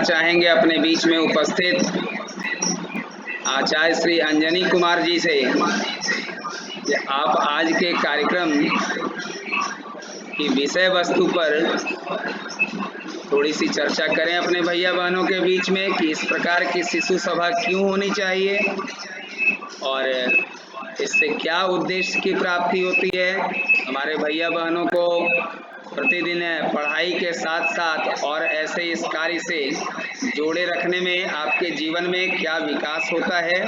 चाहेंगे अपने बीच में उपस्थित आचार्य श्री अंजनी कुमार जी से कि आप आज के कार्यक्रम की विषय वस्तु पर थोड़ी सी चर्चा करें अपने भैया बहनों के बीच में कि इस प्रकार की शिशु सभा क्यों होनी चाहिए और इससे क्या उद्देश्य की प्राप्ति होती है। हमारे भैया बहनों को प्रतिदिन पढ़ाई के साथ साथ और ऐसे इस कार्य से जोड़े रखने में आपके जीवन में क्या विकास होता है।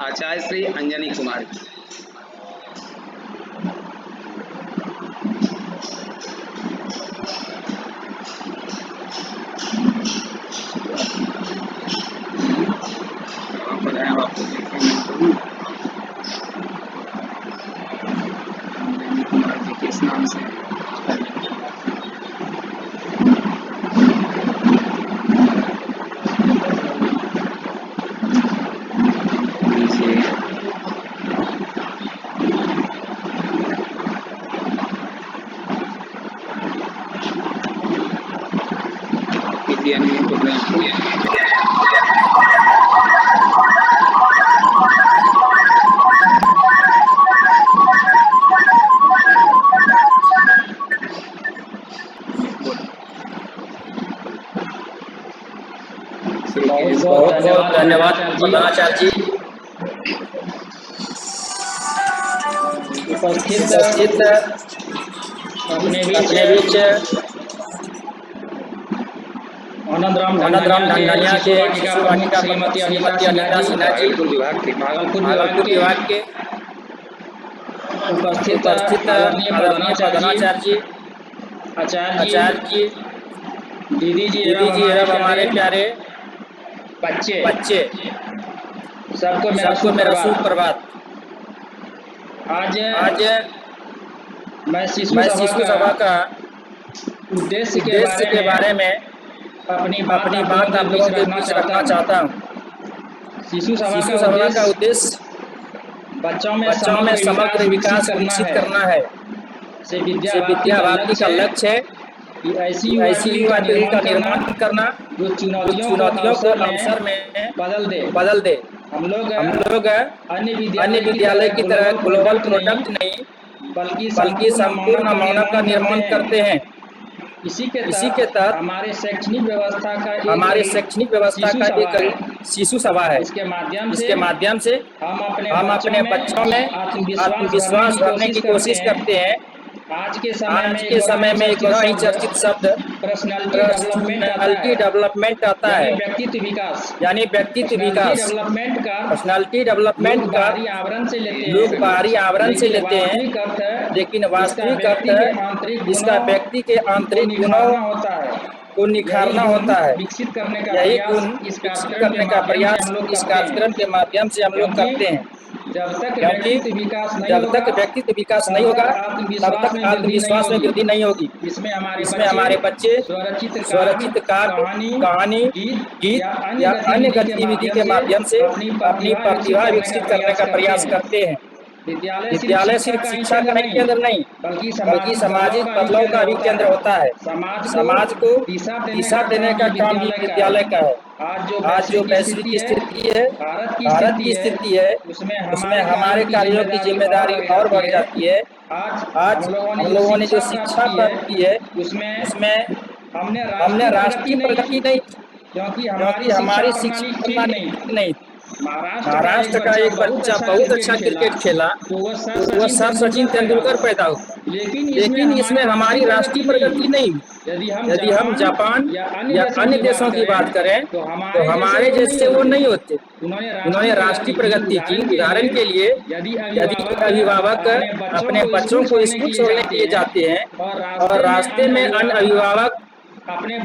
आचार्य श्री अंजनी कुमार जी। किस नाम से बहुत बहुत धन्यवाद प्रधानाचार्य जी। उपस्थित अपने बीच आनंद राम ढंढानिया के शिशु वाटिका प्रमुख श्रीमती अनिता सिन्हा जी भागलपुर विभाग के उपस्थित आदरणीय प्रधानाचार्य जी, आचार्य जी, दीदी जी एवं हमारे प्यारे बच्चे सबको मेरा सुप्रभात। आज मैं शिशु सभा का उद्देश्य के बारे में अपनी बात आप लोगों के बीच रखना चाहता हूँ। शिशु सभा का उद्देश्य बच्चों में समग्र विकास विकसित करना है। से विद्या भारती का लक्ष्य है कि ऐसी युवा पीढ़ी का निर्माण करना जो चुनौतियों को अवसर में बदल दे। हम लोग अन्य विद्यालय की तरह ग्लोबल प्रोडक्ट नहीं बल्कि संपूर्ण मानव का निर्माण करते हैं। इसी के तहत हमारे शैक्षणिक व्यवस्था का एक शिशु सभा है। इसके माध्यम से हम अपने बच्चों में आत्मविश्वास भरने की कोशिश करते हैं। आज के समय में एक बड़ा ही चर्चित शब्द पर्सनालिटी डेवलपमेंट आता है, यानी व्यक्तित्व विकास। पर्सनालिटी डेवलपमेंट का लोग बाहरी आवरण से लेते हैं, लेकिन वास्तविक अर्थ इसका व्यक्ति के आंतरिक गुणों को निखारना होता है। यही गुण विकसित करने का प्रयास इस कार्यक्रम के माध्यम से हम लोग करते हैं, क्योंकि जब तक व्यक्तित्व विकास नहीं होगा तब तक आत्मविश्वास में वृद्धि नहीं होगी। इसमें हमारे बच्चे स्वरचित काव्य, कहानी, गीत या अन्य गतिविधि के माध्यम से अपनी प्रतिभा विकसित करने का प्रयास करते हैं। विद्यालय सिर्फ शिक्षा का ही केंद्र नहीं बल्कि सामाजिक बदलाव का भी केंद्र होता है। समाज को दिशा देने का काम भी विद्यालय का है। आज जो वैश्विक स्थिति है, भारत की स्थिति है, उसमें हमारे कार्यों की जिम्मेदारी और बढ़ जाती है। आज हम लोगों ने जो शिक्षा प्राप्त की है उसमें हमने राष्ट्रीय प्रगति नहीं, क्योंकि हमारी शिक्षा प्रणाली नहीं। महाराष्ट्र का एक बच्चा बहुत अच्छा क्रिकेट खेला तो वह सर सचिन तेंदुलकर पैदा हुआ, लेकिन इसमें हमारी राष्ट्रीय प्रगति नहीं। यदि हम जापान या अन्य देशों की बात करें तो हमारे जैसे वो नहीं होते। उन्होंने राष्ट्रीय प्रगति की। उदाहरण के लिए यदि अभिभावक अपने बच्चों को स्कूल छोड़ने के लिए जाते हैं और रास्ते में अन्य अभिभावक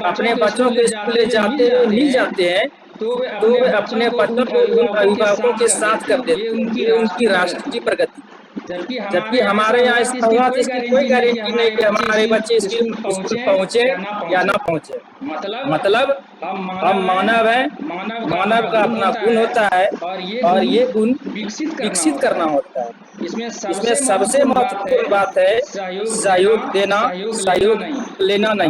अपने बच्चों को स्कूल ले जाते मिल जाते हैं तो वे अपने बच्चों को उन अभिभावकों के साथ कर देते हैं। ये उनकी राष्ट्रीय प्रगति। जबकि हमारे यहाँ इस इसकी कोई गारंटी नहीं कि हमारे बच्चे स्कूल पहुँचे या ना पहुँचे। मतलब हम मानव हैं, मानव का अपना गुण होता है और ये गुण विकसित करना होता है। इसमें सबसे महत्वपूर्ण बात है सहयोग देना, सहयोग लेना नहीं।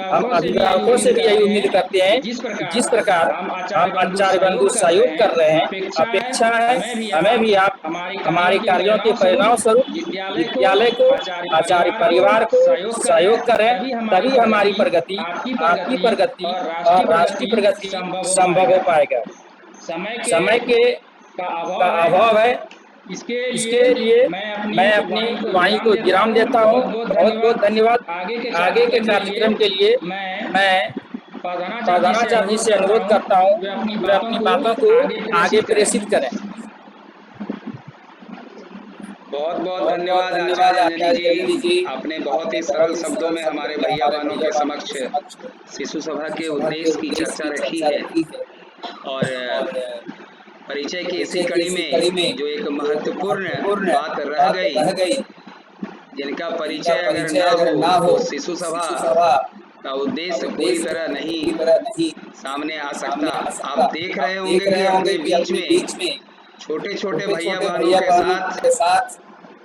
हम अभिभावकों से भी यही उम्मीद करते हैं कि जिस प्रकार हम आचार्य बंधु सहयोग कर रहे हैं, अपेक्षा है हमें भी आप हमारे कार्यों के परिणाम स्वरूप विद्यालय को, आचार्य परिवार को सहयोग करें, तभी हमारी प्रगति, आपकी प्रगति और राष्ट्रीय प्रगति संभव हो पाएगा। समय का अभाव है, इसके लिए मैं अपनी वाणी को विराम देता हूँ। बहुत बहुत धन्यवाद। आगे के कार्यक्रम के लिए मैं प्रधानाचार्य जी से अनुरोध करता हूँ वे अपनी बातों को आगे प्रेषित करें। बहुत बहुत धन्यवाद आचार्य अंजनी जी। आपने बहुत ही सरल शब्दों में हमारे भैया बहनों के समक्ष शिशु सभा के उद्देश्य की चर्चा रखी है और परिचय की इसी कड़ी में जो एक महत्वपूर्ण बात रह गई, जिनका परिचय अगर ना हो तो शिशु सभा का उद्देश्य पूरी तरह नहीं सामने आ सकता। आप देख रहे होंगे कि अपने बीच में छोटे छोटे भैया बहनों के साथ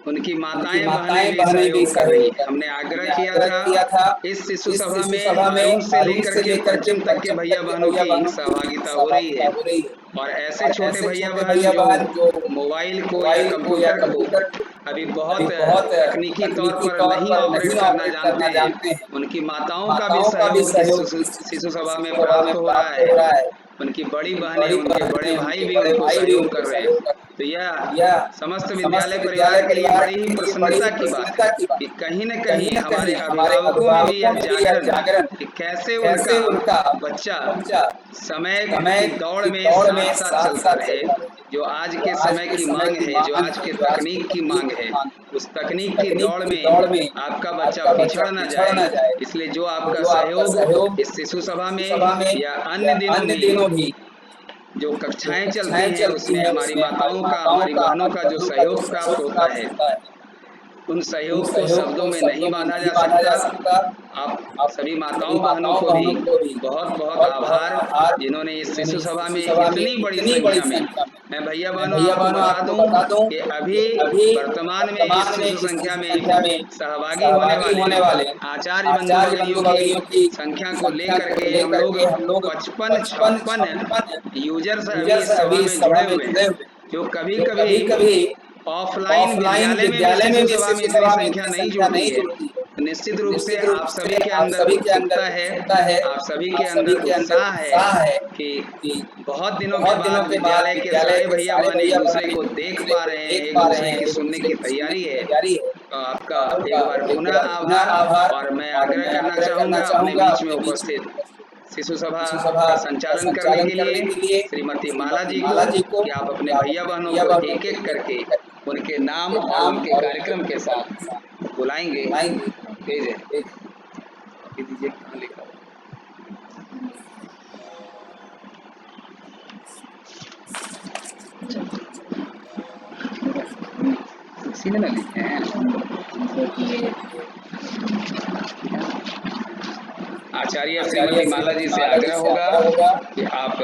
उनकी माताएं बहनें भी सहयोग कर रही हैं। हमने आग्रह किया था इस शिशु सभा में अरुण से लेकर के पंचम तक के भैया बहनों की सहभागिता हो रही है और ऐसे छोटे भैया बहन जो मोबाइल को या कंप्यूटर को अभी बहुत तकनीकी तौर पर नहीं ऑपरेट करना जानते हैं, उनकी माताओं का भी सहयोग शिशु सभा में प्राप्त हो रहा है। उनकी बड़ी बहनें, उनके बड़े भाई भी उनको सहयोग कर रहे हैं। तो यह समस्त विद्यालय परिवार के लिए बड़ी ही प्रसन्नता की बात है कि कहीं न कहीं हमारे अभिभावकों में भी यह जागरण कि कैसे उनका बच्चा समय की दौड़ में साथ साथ चलता रहे। जो आज के समय की मांग है, जो आज के तकनीक की मांग है, उस तकनीक की दौड़ में आपका बच्चा पिछड़ न जाए, इसलिए जो आपका सहयोग इस शिशु सभा में या अन्य दिनों भी जो कक्षाएं चलती हैं उसमें हमारी माताओं का, हमारी बहनों का जो सहयोग प्राप्त होता है, उन सहयोग को शब्दों में नहीं बांधा जा सकता। आप सभी माताओं बहनों को भी बहुत बहुत आभार जिन्होंने इस शिशु सभा में इतनी बड़ी संख्या में, मैं भैया बहनों आपको बता दूं कि अभी वर्तमान में इस शिशु संख्या में सहभागी होने वाले आचार्य बंधु भगिनियों की संख्या को लेकर के हम लोग 55-56 यूजर्स अभी इस सभा में जुड़े हुए हैं, जो कभी ऑफलाइन विद्यालय में भी शिशु सभा में इतनी संख्या नहीं जुड़ती है। निश्चित रूप से आप सभी के अंदर उत्सुकता है, आप सभी के अंदर उत्साह है कि बहुत दिनों के बाद विद्यालय के सारे भैया बहन एक दूसरे को देख पा रहे हैं, एक दूसरे की सुनने की तैयारी है। तो आपका एक बार पुनः आभार और मैं आग्रह करना चाहूँगा अपने बीच में उपस्थित शिशु सभा का संचालन करने के लिए श्रीमती माला जी को कि आप अपने भैया बहनों को एक एक करके उनके नाम और उनके कार्यक्रम के साथ बुलाएंगे। दीजिए सीने ना लिखे हैं। आचार्य श्रीमती माला जी से आग्रह होगा कि आप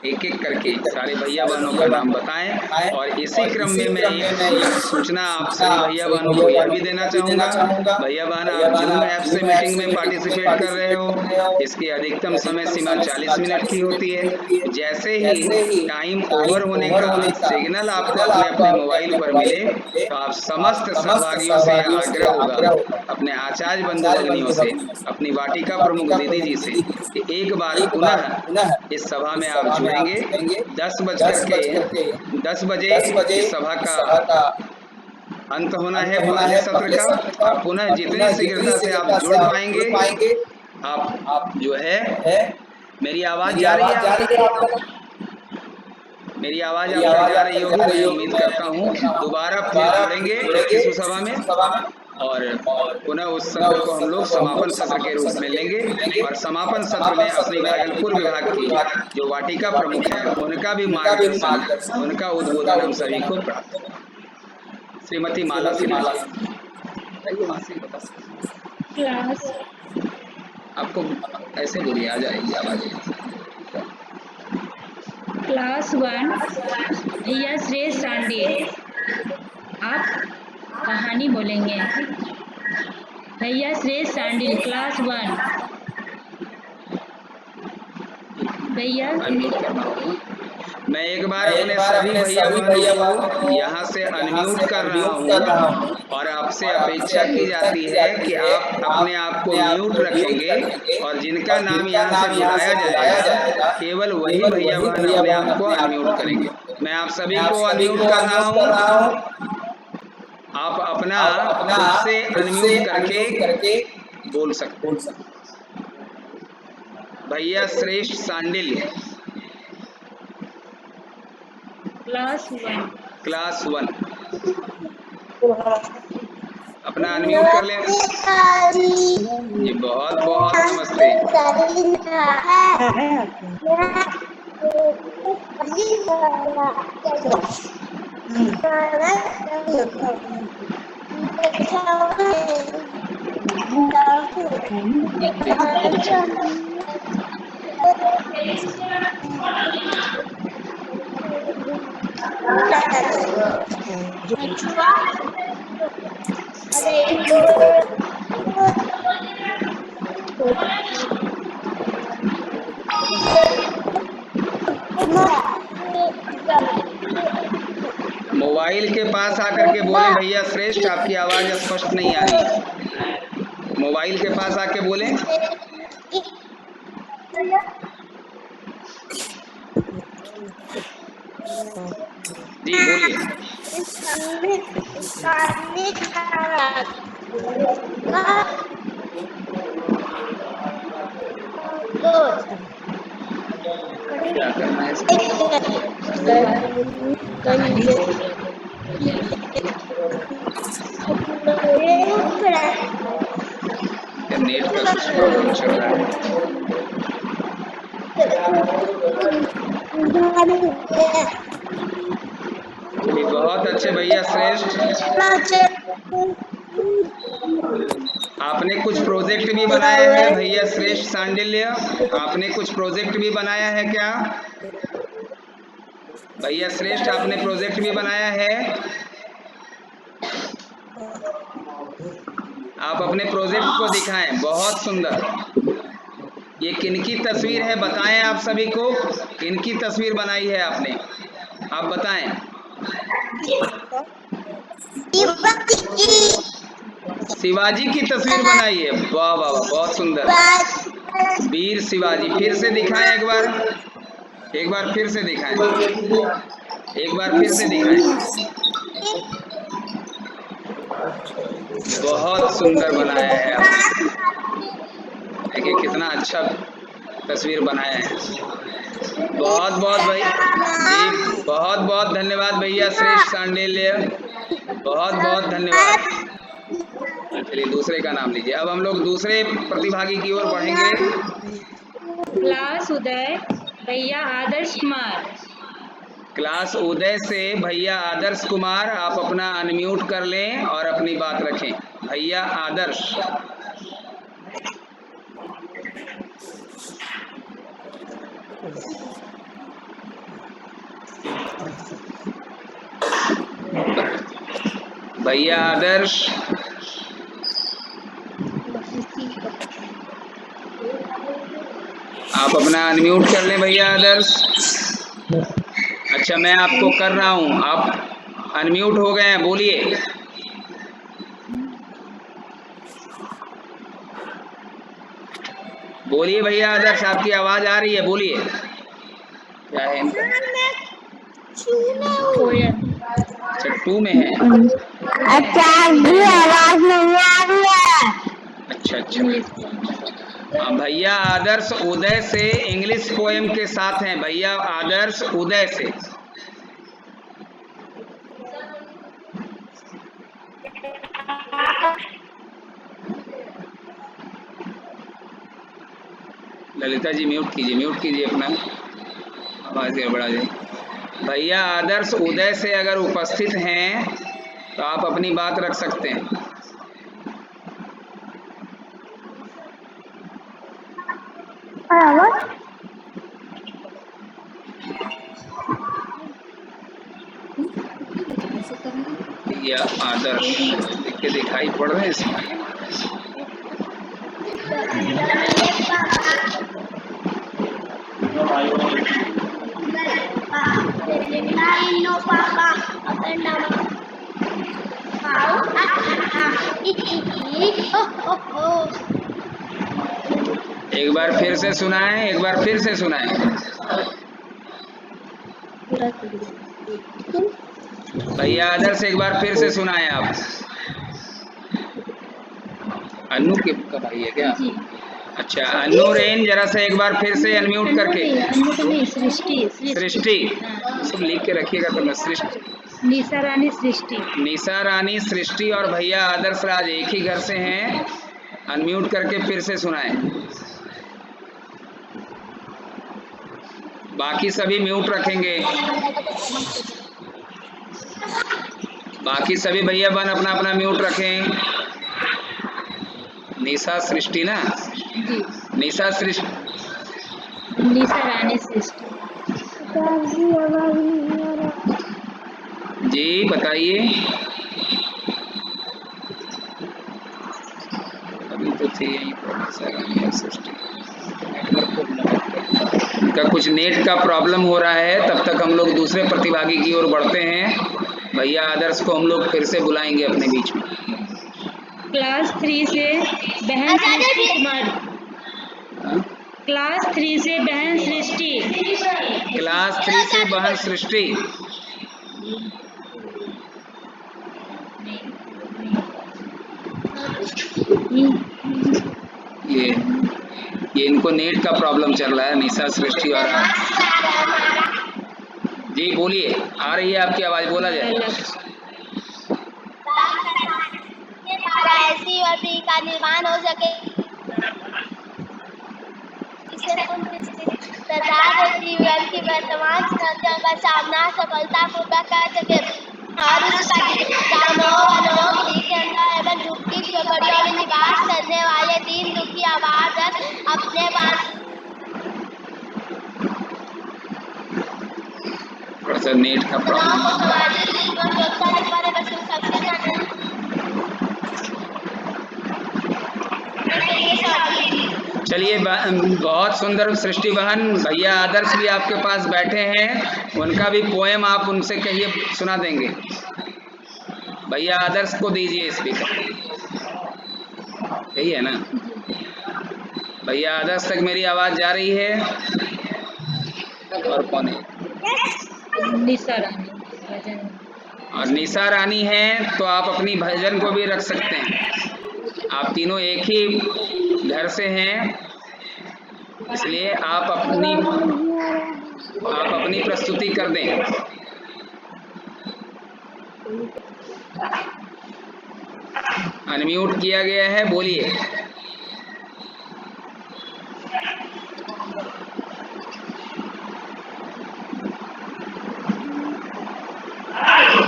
एक एक करके सारे भैया बहनों का नाम बताएं और इसी क्रम में मैं एक सूचना आप सभी भैया बहनों को यह भी देना चाहूँगा। भैया बहन आप जूम ऐप से मीटिंग में पार्टिसिपेट कर रहे हो, इसकी अधिकतम समय सीमा 40 मिनट की होती है। जैसे ही टाइम ओवर होने का सिग्नल आपको अपने मोबाइल पर मिले तो आप समस्त सहभागियों से आग्रह होगा, अपने आचार्य बंधु भगिनियों से, अपनी वाटिका प्रमुख दीदी जी से कि एक बार पुनः इस सभा में आप जुड़ेंगे। 10 बजे इस सभा का अंत होना है पहले सत्र का, और पुनः जितनी शीघ्रता से आप जुड़ पाएंगे आप जो है मेरी आवाज जा रही है, मेरी आवाज आप तक जा रही होगी मैं उम्मीद करता हूँ। दोबारा फिर जुड़ेंगे शिशु सभा में और पुनः उस सत्र को हम लोग समापन सत्र के रूप में लेंगे और समापन सत्र में अपनी भागलपुर विभाग की जो वाटिका प्रमुख है उनका भी मार्गदर्शन, उनका उद्बोधन हम सभी को प्राप्त होगा। श्रीमती माला सिन्हा आपको ऐसे बोलिए, आ जाएगी आवाज। क्लास 1 भैया श्रेष्ठ सांडे, आप कहानी बोलेंगे। भैया श्रेष्ठ सांडिल क्लास 1। भैया मैं एक बार अपने सभी भैया बहनों को यहाँ से अनम्यूट कर रहा हूँ और आपसे अपेक्षा की जाती है कि आप अपने आप को म्यूट रखेंगे और जिनका नाम यहाँ से बुलाया जाएगा केवल वही भैया बहन अपने आप को अनम्यूट करेंगे। मैं आप सभी को अनम्यूट कर रहा हूँ, आप अपना खुद से अनम्यूट करके बोल सकते हैं। भैया श्रेष्ठ सांडिल क्लास 1 अपना अनम्यूट कर लें जी। बहुत बहुत नमस्ते। मोबाइल के पास आकर के बोलें भैया श्रेष्ठ, आपकी आवाज स्पष्ट नहीं आ रही है। मोबाइल के पास आके बोलें। जी बोलिए। क्या करना है इसको? नेट का कुछ प्रॉब्लम चल रहा है। जी बहुत अच्छे भैया श्रेष्ठ, आपने कुछ प्रोजेक्ट भी बनाया है भैया श्रेष्ठ सांडिल्य, आपने कुछ प्रोजेक्ट भी बनाया है क्या भैया श्रेष्ठ? आपने प्रोजेक्ट भी बनाया है? आप अपने प्रोजेक्ट को दिखाएं। बहुत सुंदर। ये किनकी तस्वीर है बताएं आप सभी को, किनकी तस्वीर बनाई है आपने, आप बताएं। शिवाजी की तस्वीर बनाई है। वाह वाह वाह, बहुत सुंदर। वीर शिवाजी, फिर से दिखाएं एक बार फिर से दिखाएं, एक बार फिर से दिखाएं। बहुत सुंदर बनाया है आपने, देखिए कितना अच्छा तस्वीर बनाया है। बहुत बहुत भाई जी, बहुत बहुत धन्यवाद भैया श्रेष्ठ सांडिल्य, बहुत बहुत धन्यवाद। चलिए दूसरे का नाम लीजिए। अब हम लोग दूसरे प्रतिभागी की ओर बढ़ेंगे। क्लास उदय भैया आदर्श कुमार। क्लास उदय से भैया आदर्श कुमार, आप अपना अनम्यूट कर लें और अपनी बात रखें। भैया आदर्श। भैया आदर्श, आप अपना अनम्यूट कर लें भैया आदर्श। अच्छा मैं आपको कर रहा हूं, आप अनम्यूट हो गए हैं, बोलिए। बोलिए भैया आदर्श, आपकी आवाज आ रही है, बोलिए। क्या है इनका? अच्छा 2 में है। अच्छा आवाज नहीं आ रही है। अच्छा अच्छा। भैया आदर्श उदय से इंग्लिश पोएम के साथ हैं। भैया आदर्श उदय से। ललिता जी म्यूट कीजिए अपना, आवाज गड़बड़ा जाए। भैया आदर्श उदय से अगर उपस्थित हैं तो आप अपनी बात रख सकते हैं। या आदर्श लिख के दिखाई पड़ रहे हैं इसमें। एक बार फिर से सुनाएं, एक बार फिर से सुनाएं। भैया आदर्श एक बार फिर से सुनाएं आप। अनु के कब आई है क्या? अच्छा अनु रेन जरा सा एक बार फिर से अनम्यूट करके। सृष्टि सब लिख के रखिएगा तो मैं सृष्टि निशा रानी सृष्टि। निशा रानी सृष्टि और भैया आदर्श राज एक ही घर से हैं। अनम्यूट करके फिर से सुनाएं। बाकी सभी म्यूट रखेंगे। बाकी सभी भैया बहन अपना अपना म्यूट रखें। निशा सृष्टि ना? जी निशा सृष्टि। निशा रानी सृष्टि। जी बताइए। अभी तो थी यहीं पर निशा रानी सृष्टि। उनका कुछ नेट का प्रॉब्लम हो रहा है, तब तक हम लोग दूसरे प्रतिभागी की ओर बढ़ते हैं। भैया आदर्श को हम लोग फिर से बुलाएंगे अपने बीच में। क्लास 3 से बहन सृष्टि कुमारी। क्लास 3 से बहन सृष्टि। क्लास 3 से बहन सृष्टि। ये इनको नेट का प्रॉब्लम चल रहा है। निशा सृष्टि और जी बोलिए, आ रही है आपकी आवाज, बोला जाए। ऐसी वर्दी का निर्माण हो सके तथा जीवन की वर्तमान चुनौतियों का सामना सफलतापूर्वक कर सके और उसका एवं झुग्गी झोपड़ियों में निवास करने वाले दीन दुखी आवाज अपने थोड़ा सा नेट का प्रॉब्लम। चलिए बहुत सुंदर सृष्टि बहन। भैया आदर्श भी आपके पास बैठे हैं, उनका भी पोएम आप उनसे कहिए, सुना देंगे। भैया आदर्श को दीजिए स्पीकर। यही है ना? भैया आदर्श तक मेरी आवाज जा रही है? और कौन है? निशा रानी भजन। और निशा रानी है तो आप अपनी भजन को भी रख सकते हैं। आप तीनों एक ही घर से हैं, इसलिए आप अपनी प्रस्तुति कर दें। अनम्यूट किया गया है, बोलिए।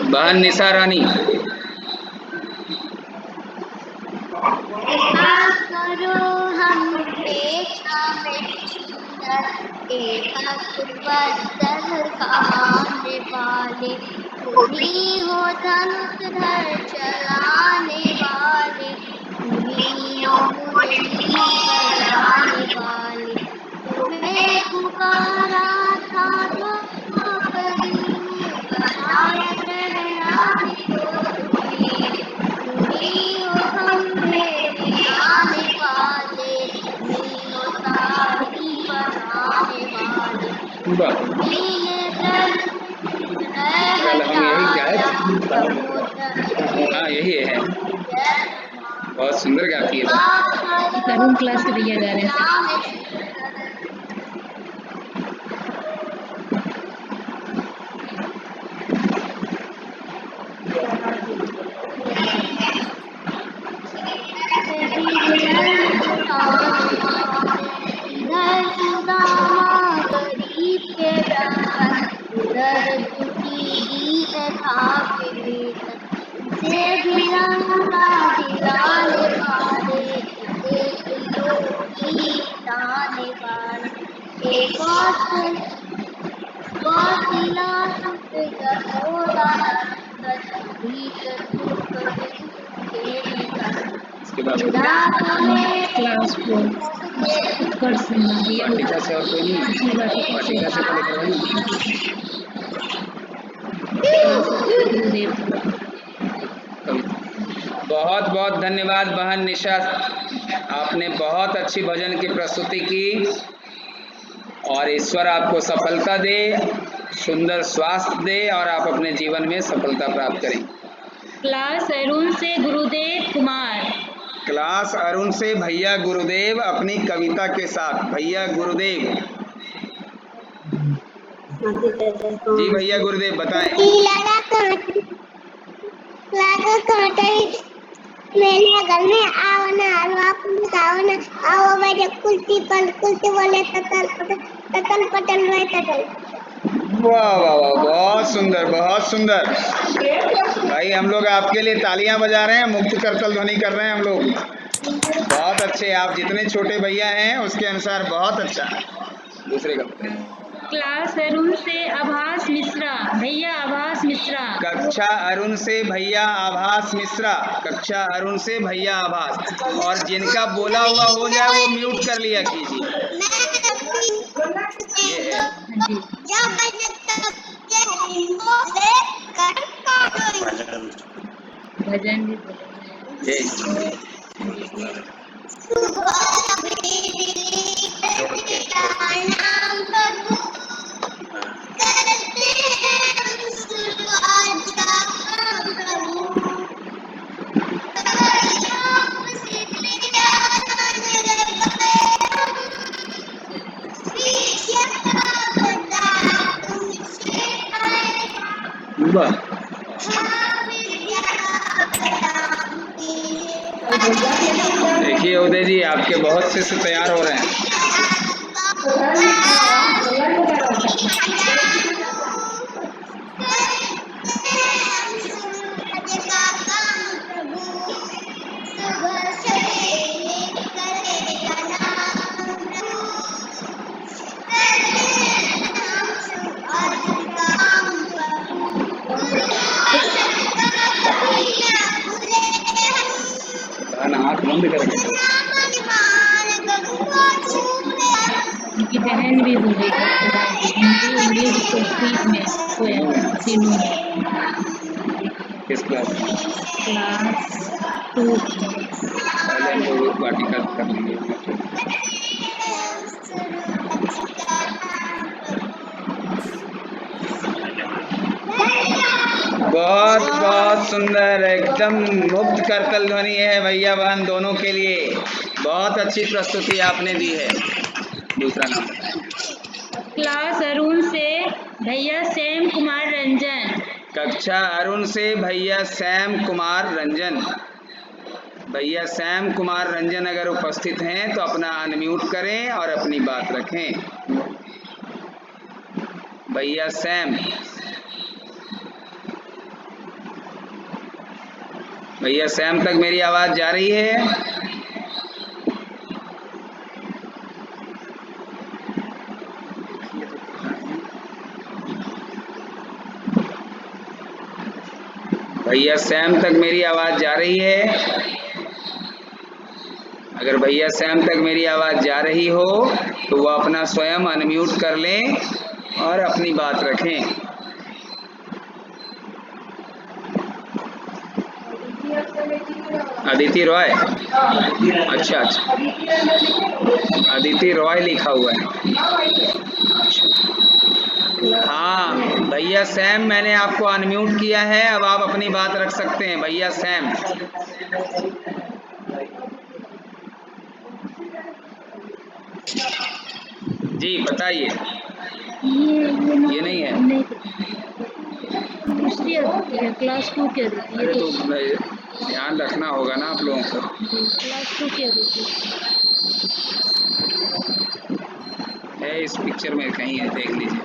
बहन निशा रानी। करो हम कहाने वाले तुम्ही हो धनुधर चलाने वाले तुम्ही हो मुरली बजाने वाले तुम्हें पुकारा था तो शायद रहना तुम्ही हो खंभे आने वाले तुम्ही हो तारी बनाने वाले हाँ यही है, बहुत सुंदर गाती है। तरुण क्लास के भैया गा रहे हैं। गरीब के उधर दुखी से दिलाने वाले एक लोग की ताने वाले इसके बाद क्लास 4 कर सुनना भैया वाटिका से और कोई नहीं जी है? वाटिका से पहले करवाइए गुरुदेव कविता। बहुत बहुत धन्यवाद बहन निशा, आपने बहुत अच्छी भजन की प्रस्तुति की और ईश्वर आपको सफलता दे, सुंदर स्वास्थ्य दे और आप अपने जीवन में सफलता प्राप्त करें। क्लास अरुण से गुरुदेव कुमार। क्लास अरुण से भैया गुरुदेव अपनी कविता के साथ। भैया गुरुदेव जी, भैया गुरुदेव बताएं। मेरे घर में आओ ना, हलवा पूरी खाओ ना, आओ मेरे कुल्ती बोले ततल पटल में ततल। वाह वाह वाह, बहुत सुंदर बहुत सुंदर। भाई हम लोग आपके लिए तालियां बजा रहे हैं, मुक्त करतल ध्वनि कर रहे हैं हम लोग। बहुत अच्छे, आप जितने छोटे भैया हैं उसके अनुसार बहुत अच्छा। दूसरे का क्लास अरुण से आभास मिश्रा। भैया आभास मिश्रा। कक्षा अरुण से भैया आभास मिश्रा। कक्षा अरुण से भैया आभास। और जिनका बोला हुआ हो जाए वो म्यूट कर लिया कीजिए। ये है भजन भी देखिए उदय जी, आपके बहुत शिष्य तैयार हो रहे हैं। आँख बंद करके उनकी बहन भी बोली हिंदी इंग्लिश संस्कृत में स्वयं तीनों किस क्लास में? क्लास 2 पहले हम लोग वाटिका कर लेंगे। बहुत बहुत सुंदर, एकदम मुक्त करतल ध्वनि है भैया बहन दोनों के लिए। बहुत अच्छी प्रस्तुति आपने दी है। दूसरा नाम क्लास अरुण से भैया सैम कुमार रंजन। कक्षा अरुण से भैया सैम कुमार रंजन। भैया सैम कुमार रंजन अगर उपस्थित हैं तो अपना अनम्यूट करें और अपनी बात रखें। भैया सैम, भैया सैम तक मेरी आवाज जा रही है? भैया सैम तक मेरी आवाज जा रही है? अगर भैया सैम तक मेरी आवाज जा रही हो तो वो अपना स्वयं अनम्यूट कर लें और अपनी बात रखें। अदिति रॉय, अच्छा अच्छा, अदिति रॉय लिखा हुआ है। हाँ भैया सैम, मैंने आपको अनम्यूट किया है, अब आप अपनी बात रख सकते हैं। भैया सैम जी बताइए। ये नहीं है, दूसरी अदिति है, क्लास 2 की अदिति है। अरे तो ध्यान रखना होगा ना आप लोगों को। क्लास 2 की अदिति है इस पिक्चर में कहीं है, देख लीजिए।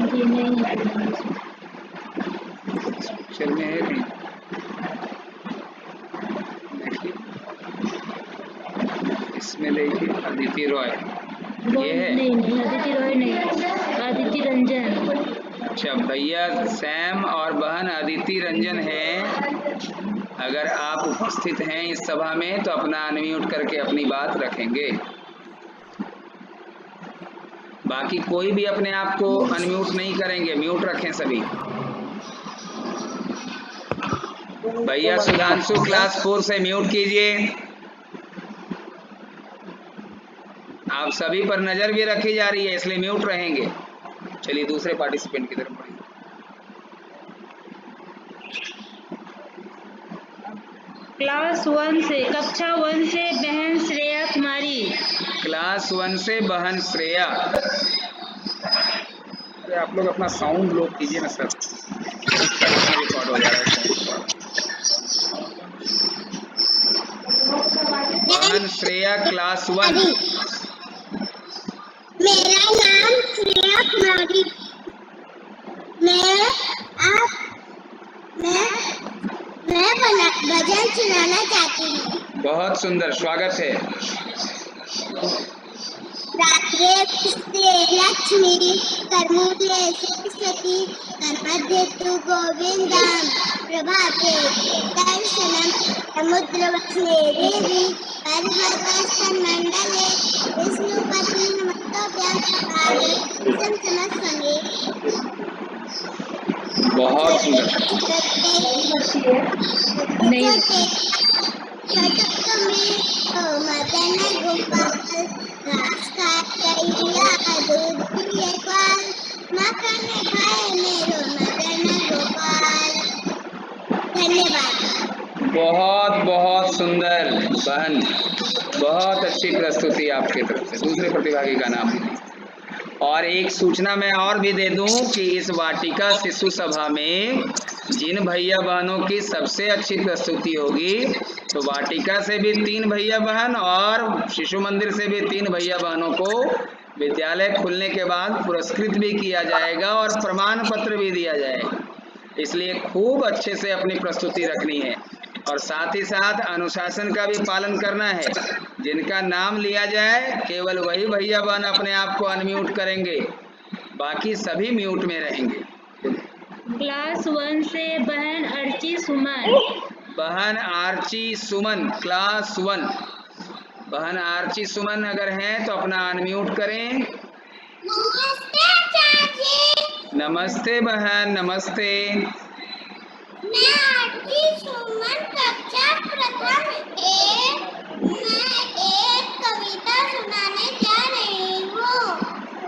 जी नहीं है इस पिक्चर में है कहीं, देखिए इसमें देखिए अदिति रॉय। ये है? नहीं नहीं, अदिति रॉय नहीं, अदिति रंजन। अच्छा, भैया सैम और बहन अदिति रंजन है। अगर आप उपस्थित हैं इस सभा में तो अपना अनम्यूट करके अपनी बात रखेंगे। बाकी कोई भी अपने आप को अनम्यूट नहीं करेंगे, म्यूट रखें सभी। भैया सुधांशु क्लास 4 से म्यूट कीजिए। आप सभी पर नजर भी रखी जा रही है, इसलिए म्यूट रहेंगे। चलिए दूसरे पार्टिसिपेंट की तरफ बढ़िए। क्लास 1 से, कक्षा 1 से बहन श्रेया कुमारी। क्लास 1 से बहन श्रेया। अरे आप लोग अपना साउंड लो कीजिए ना सर, रिकॉर्ड हो जा रहा है। बहन श्रेया क्लास 1। मेरा नाम श्रेया कुमारी। मैं भजन सुनाना चाहती हूँ। बहुत सुंदर, स्वागत है। रात्रे लक्ष्मी कर्मूले सरस्वती कर्मध्यतु गोविंदम प्रभाते दर्शनम समुद्रवक्षे देवी पर्वतस्थलमंडले विष्णुपत्नी नमस्तोभ्यं समस्वमे। बहुत सुंदर। मदन गोपाल धन्यवाद। बहुत बहुत सुंदर बहन, बहुत अच्छी प्रस्तुति आपकी तरफ से। दूसरे प्रतिभागी का नाम दीजिए। और एक सूचना मैं और भी दे दूं कि इस वाटिका शिशु सभा में जिन भैया बहनों की सबसे अच्छी प्रस्तुति होगी, तो वाटिका से भी 3 भैया बहन और शिशु मंदिर से भी 3 भैया बहनों को विद्यालय खुलने के बाद पुरस्कृत भी किया जाएगा और प्रमाण पत्र भी दिया जाएगा। इसलिए खूब अच्छे से अपनी प्रस्तुति रखनी है और साथ ही साथ अनुशासन का भी पालन करना है। जिनका नाम लिया जाए केवल वही भैया बहन अपने आप को अनम्यूट करेंगे, बाकी सभी म्यूट में रहेंगे। क्लास 1 से बहन अर्ची सुमन। बहन आर्ची सुमन क्लास 1। बहन आर्ची सुमन अगर हैं तो अपना अनम्यूट करें। नमस्ते चाची। नमस्ते बहन, नमस्ते। मैं आरती सुमन कक्षा प्रथम मैं एक कविता सुनाने जा रही हूँ।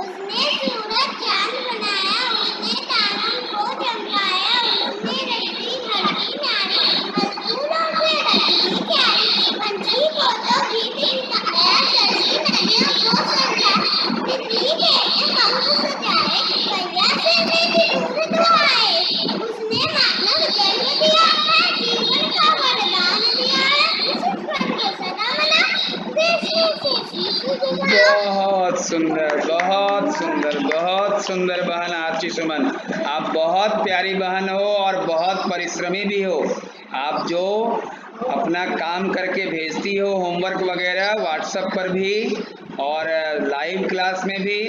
उसने सूरज चांद बनाया, उसने तारों को चमकाया, उसने रची धरती नारी, मजदूरों से रचनी प्यारी, पंछी को तो गीत गाया, चलती नदियों को समझा, बिजली के पंख सजाए, भैया से मेरी दूर दुआएं। उसने मानव जन्म दिया है, जीवन का वरदान दिया है, उस ईश्वर को सदा मना, विष्णु से शीश झुकाओ। बहुत सुंदर, बहुत सुंदर, बहुत सुंदर बहन आर्ची सुमन। आप बहुत प्यारी बहन हो और बहुत परिश्रमी भी हो। आप जो अपना काम करके भेजती हो, होमवर्क वगैरह व्हाट्सएप पर भी और लाइव क्लास में भी,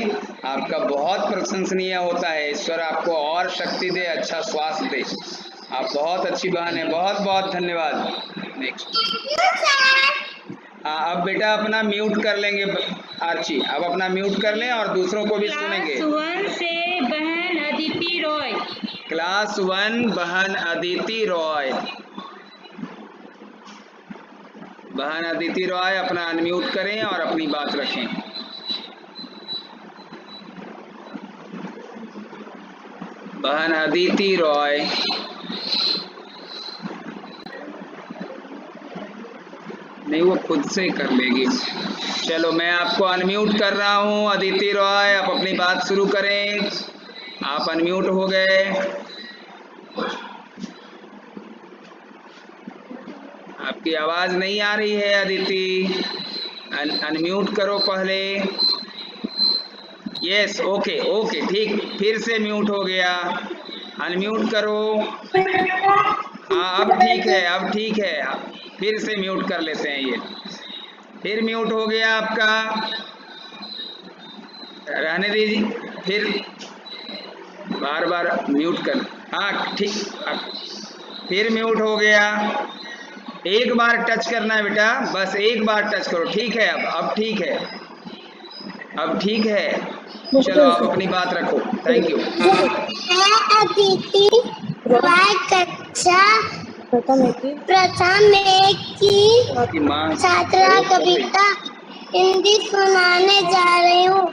आपका बहुत प्रशंसनीय होता है। ईश्वर आपको और शक्ति दे, अच्छा स्वास्थ्य दे। आप बहुत अच्छी बहन है, बहुत बहुत धन्यवाद। नेक्स्ट। हाँ, अब बेटा अपना म्यूट कर लेंगे आर्ची, अब अपना म्यूट कर लें और दूसरों को भी सुनेंगे। क्लास 1 से बहन अदिति रॉय। क्लास 1 बहन अदिति रॉय। बहन अदिति रॉय अपना अनम्यूट करें और अपनी बात रखें। बहन अदिति रॉय। नहीं, वो खुद से कर लेगी। चलो मैं आपको अनम्यूट कर रहा हूँ। अदिति रॉय, आप अपनी बात शुरू करें। आप अनम्यूट हो गए। आपकी आवाज नहीं आ रही है अदिति, अनम्यूट करो पहले। यस, ओके ओके, ठीक, फिर से म्यूट हो गया। अनम्यूट करो। हाँ अब ठीक है, अब ठीक है। फिर से म्यूट कर लेते हैं। ये फिर म्यूट हो गया आपका। रहने दीजिए, फिर बार बार म्यूट कर। हाँ ठीक, फिर म्यूट हो गया। एक बार टच करना है बेटा, बस एक बार टच करो। ठीक है, अब ठीक है, अब ठीक है। चलो आप अपनी बात रखो। Thank you. मैं अदिति वाई कक्षा प्रथम एक की माँ छात्रा कविता हिंदी सुनाने जा रही हूँ।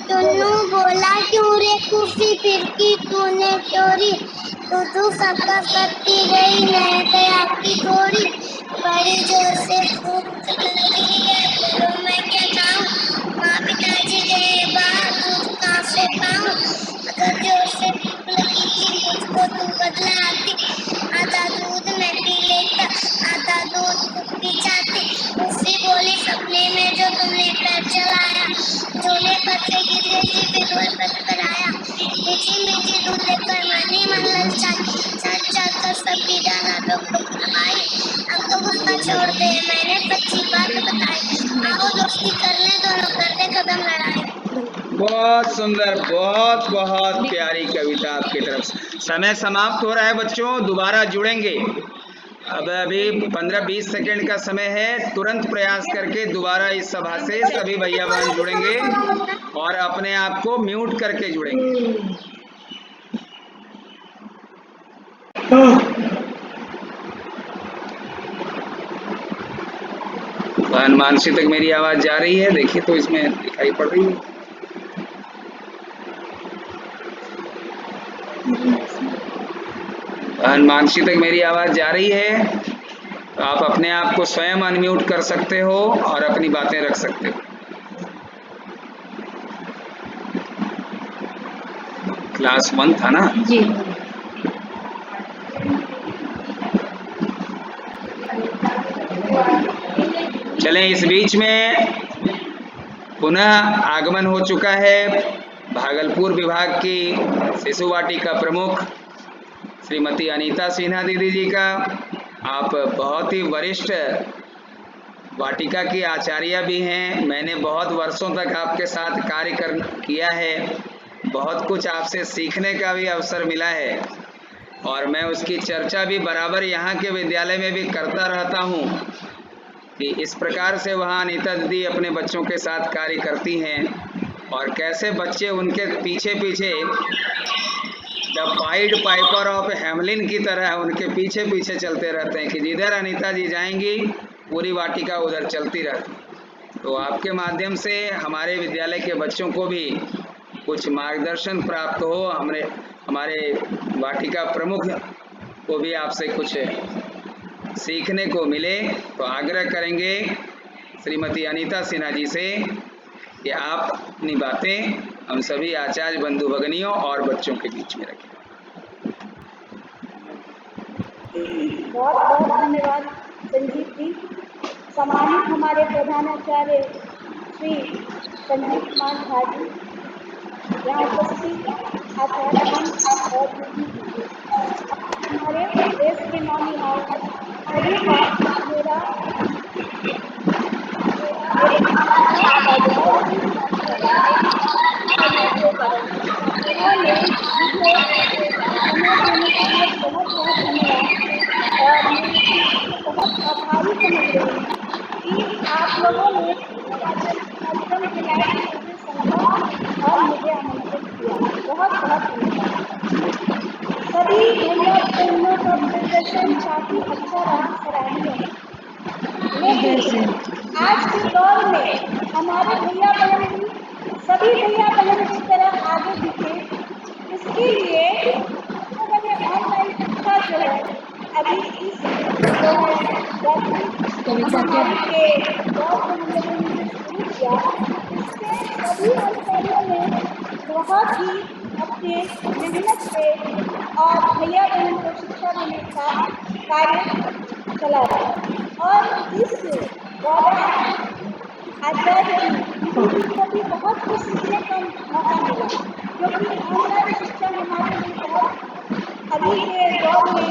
टुन्नू बोला क्यों रे कुफी फिरकी तूने चोरी, तू सबका करती गई मैं गया की थोड़ी, बड़ी जोर से खूब लगी है बोलो मैं क्या खाऊं, माँ पिताजी गए बाहर दूध कहाँ से पाऊं, अगर जोर से भूख लगी थी मुझको तू बदला आती, आधा दूध मैं पी लेता आधा दूध कुत्ती चाहती, उसी बोली सपने में जो तुमने पैर चलाया, झोले पर से गिर गई थी फिर रोल पर आया, मीठी मीठी दूध लेकर मानी मन ललचाई, सच चाट कर सबकी जाना तो भाई, अब तो गुस्सा छोड़ दे मैंने सच्ची बात बताई, आओ दोस्ती करने दोनों करते कदम लड़ाई। बहुत सुंदर, बहुत बहुत प्यारी कविता आपकी तरफ से। समय समाप्त हो रहा है बच्चों, दोबारा जुड़ेंगे। अब अभी 15-20 सेकंड का समय है, तुरंत प्रयास करके दोबारा इस सभा से सभी भैया बहन जुड़ेंगे और अपने आप को म्यूट करके जुड़ेंगे। बहन मानसी तक मेरी आवाज जा रही है? देखिए तो इसमें दिखाई पड़ रही है। बहन मानसी तक मेरी आवाज जा रही है? तो आप अपने आप को स्वयं अनम्यूट कर सकते हो और अपनी बातें रख सकते हो। क्लास 1 था ना जी। चलें, इस बीच में पुनः आगमन हो चुका है भागलपुर विभाग की शिशु वाटिका प्रमुख श्रीमती अनीता सिन्हा दीदी जी का। आप बहुत ही वरिष्ठ वाटिका की आचार्य भी हैं। मैंने बहुत वर्षों तक आपके साथ कार्य किया है, बहुत कुछ आपसे सीखने का भी अवसर मिला है और मैं उसकी चर्चा भी बराबर यहाँ के विद्यालय में भी करता रहता हूँ कि इस प्रकार से वहाँ अनीता दीदी अपने बच्चों के साथ कार्य करती हैं और कैसे बच्चे उनके पीछे पीछे the pied Piper of Hamelin की तरह उनके पीछे पीछे चलते रहते हैं कि जिधर अनीता जी जाएंगी पूरी वाटिका उधर चलती रहती। तो आपके माध्यम से हमारे विद्यालय के बच्चों को भी कुछ मार्गदर्शन प्राप्त हो, हमारे वाटिका प्रमुख को भी आपसे कुछ सीखने को मिले, तो आग्रह करेंगे श्रीमती अनीता सिन्हा जी से कि आप अपनी बातें हम सभी आचार्य बंधु भगिनियों और बच्चों के बीच में रखें। बहुत बहुत धन्यवाद संजीव जी। सम्मानित हमारे प्रधानाचार्य श्री संजीव कुमार झा जी, यहाँ उपस्थित आचार्यगण और हमारे देश के नौनिहाल सभी का मेरा उन्होंने मुझे समय देने के लिए बहुत बहुत धन्यवाद और मैं इसको बहुत आभारी समझ रही हूँ कि आप लोगों ने कार्यक्रम के लायक मुझे समझा और मुझे आमंत्रित किया। बहुत बहुत धन्यवाद। सभी भैया बहनों का प्रदर्शन काफी अच्छा रहा, सराहनीय। लेकिन आज के दौर में हमारे भैया बहन भी सभी भैया बहन की तरह आगे दिखे, इसके लिए मैंने ऑनलाइन कक्षा जो है अभी इस जो है महामारी के दौर में हम लोगों ने शुरू किया, इससे सभी आचार्यों ने बहुत ही अपने मेहनत से और भैया बहन को शिक्षा देने का कार्य चलाया और इस दौरान आचार्य जी को भी बहुत कुछ सीखने का मौका मिला, क्योंकि ऑनलाइन शिक्षा हमारे लिए बहुत अभी के दौर में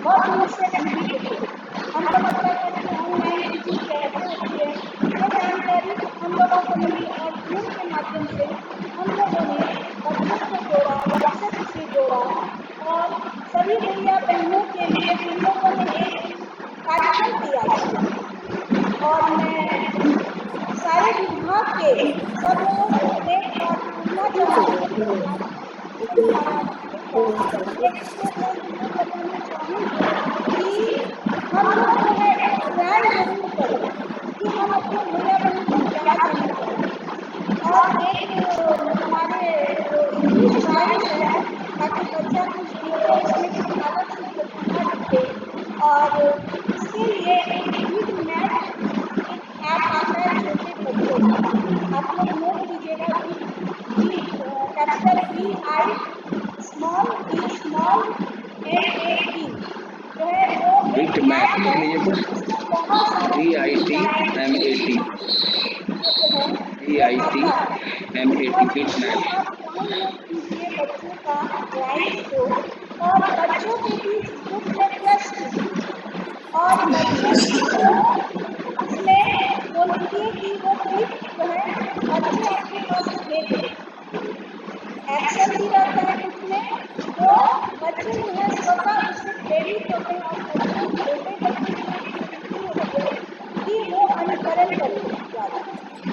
बहुत समस्या अनुभूत होती है। हमको लगता था कि ऑनलाइन टीचिंग कैसे होती है, ये जानकारी हम लोगों को मिली और जूम के माध्यम से हम लोगों ने बच्चों को जोड़ा, व्हाट्सएप से जोड़ा और सभी भैया बहनों के लिए हम लोगों ने एक कार्यक्रम तैयार किया और मैं सारे विभाग के सब लोगों से एक बात पूछना चाहूँगी। एक तो मैं बताना चाहूँगी कि हम लोग जो है ट्राई जरूर करें कि हम अपने भैया बहन को क्या देना चाहते और एक हमारे जो इंग्लिश राइम्स है ताकि बच्चा कुछ सीखे, उसमें कुछ अलग से प्रतिभा दिखे और इसके लिए एक बिग मैथ एक ऐप आता है छोटे बच्चों का, आप लोग नोट कीजिएगा, capital BI small B small MAT जो है वो बिट एक मैथ ऐप लिख है लीजिए तो जिसमें बहुत सारे BITMAT बिट मैथ। आप डाउनलोड कीजिए बच्चों का राइम्स को और बच्चों के बीच ग्रुप में टेस्ट कीजिए और बच्चे को उसमें बोलिए कि वो क्लिप जो है बच्चे आपके पास भेजें। एक्शन भी रहता है उसमें, तो बच्चे जो है स्वतः उससे प्रेरित होते हैं और बच्चे छोटे बच्चे जो है स्किलफुल होते हैं कि वो अनुकरण करेंगे ज़्यादा,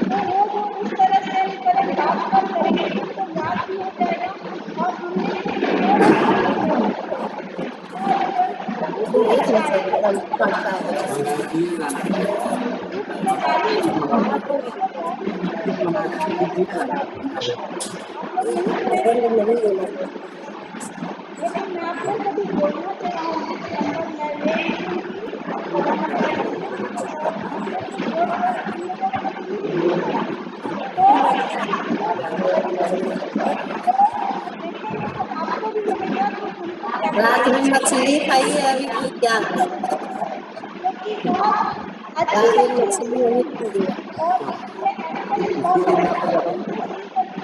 तो वो जो उस तरह से अनुकरण बार बार करेंगे तो उनको याद भी हो जाएगा और हमने जो कोर्स और बहुत ही अच्छा है ग्रुप में डालिए आप बच्चों को आप लोग नहीं करेंगे, लेकिन मैं आप लोग को भी बोलना चाहूँगी कि नंबर मैं ले लूँगी और आप लोग को जोड़कर हम लोगों को देखेंगे तो आपको भी लगेगा कि हमको क्या रात में मछली खाई है अभी की क्या? क्योंकि बहुत अच्छी रात में लगती मछली वही है खा लिया। और इसमें एक्शन भी बहुत अच्छा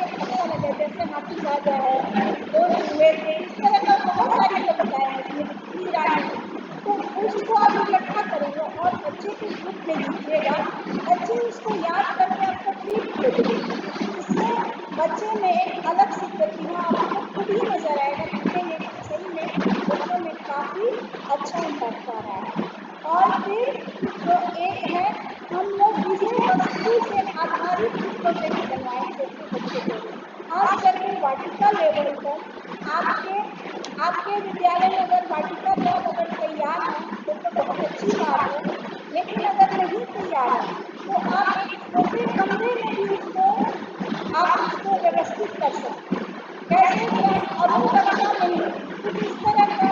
अच्छा लगे, जैसे हाथी राजा है, दो चूहे थे, इस तरह का बहुत सारी कविताएं हैं इसमें, बिजली रानी, तो उसको आप इकट्ठा करेंगे और बच्चे के ग्रुप में दीजिएगा, बच्चे उसको याद करके आपको क्लिप भेजेंगे, इससे बच्चे में एक अलग सी प्रतिभा आपको खुद ही नजर आएगा, दिखेंगे कि सही में बच्चों में काफी अच्छा इम्पैक्ट आ रहा है। और फिर जो एक है हम लोग विषय वस्तु से आधारित भी प्रोजेक्ट बनवाए छोटे बच्चों को, खास करके वाटिका लेवल पर आपके विद्यालय में अगर वाटिका लैब अगर तैयार है तो बहुत अच्छी बात है, लेकिन अगर नहीं तैयार है तो आप एक छोटे कमरे में भी उसको व्यवस्थित कर सकते हैं। कैसे कि आप अरुण कक्षा नहीं कुछ इस तरह का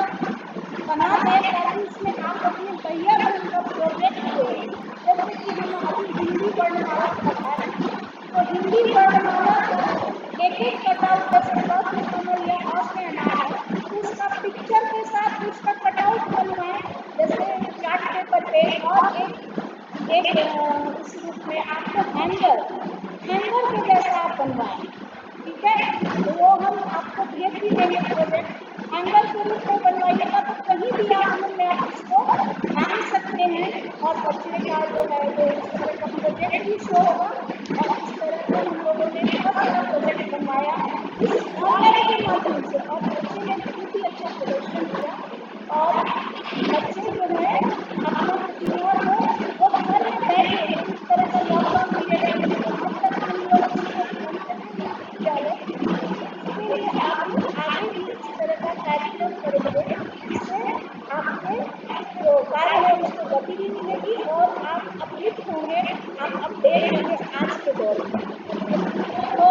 बना दें ताकि उसमें आप अपने भैया बहन का प्रोजेक्ट दें, जैसे कि हम अभी हिंदी वर्णमाला पढ़ा रहे हैं तो हिंदी वर्णमाला का एक कटआउट, जैसे क से कमल या अ से अनार है तो उसका पिक्चर के साथ उसका कटआउट बनवाएं जैसे चार्ट पेपर पे, और एक इस रूप में आपको हैंगर के जैसा आप बनवाएं, ठीक है, तो वो हम आपको भेज भी देंगे प्रोजेक्ट, हैंगर के रूप में बनवाइएगा तो कहीं भी आप रूम में आप इसको टांग सकते हैं और बच्चे का जो है जो इस तरह का प्रोजेक्ट भी शो होगा और इस तरह से हम लोगों ने बहुत सारा प्रोजेक्ट बनवाया इस ऑनलाइन के माध्यम से और बच्चे ने बहुत ही अच्छा प्रदर्शन किया और बच्चे जो है अपना प्रतिभा को वो घर में बैठे जिस तरह से लॉकडाउन पीरियड है तो वहाँ तक हम लोग उसको पहुँचे थे विद्यालय, इसके लिए आप लोग आगे भी इस तरह का कार्यक्रम करेंगे जिससे आपके जो कार्य है उसको गति भी मिलेगी और आप अपलिफ्ट होंगे, आप अपडेट होंगे आज के दौर में। तो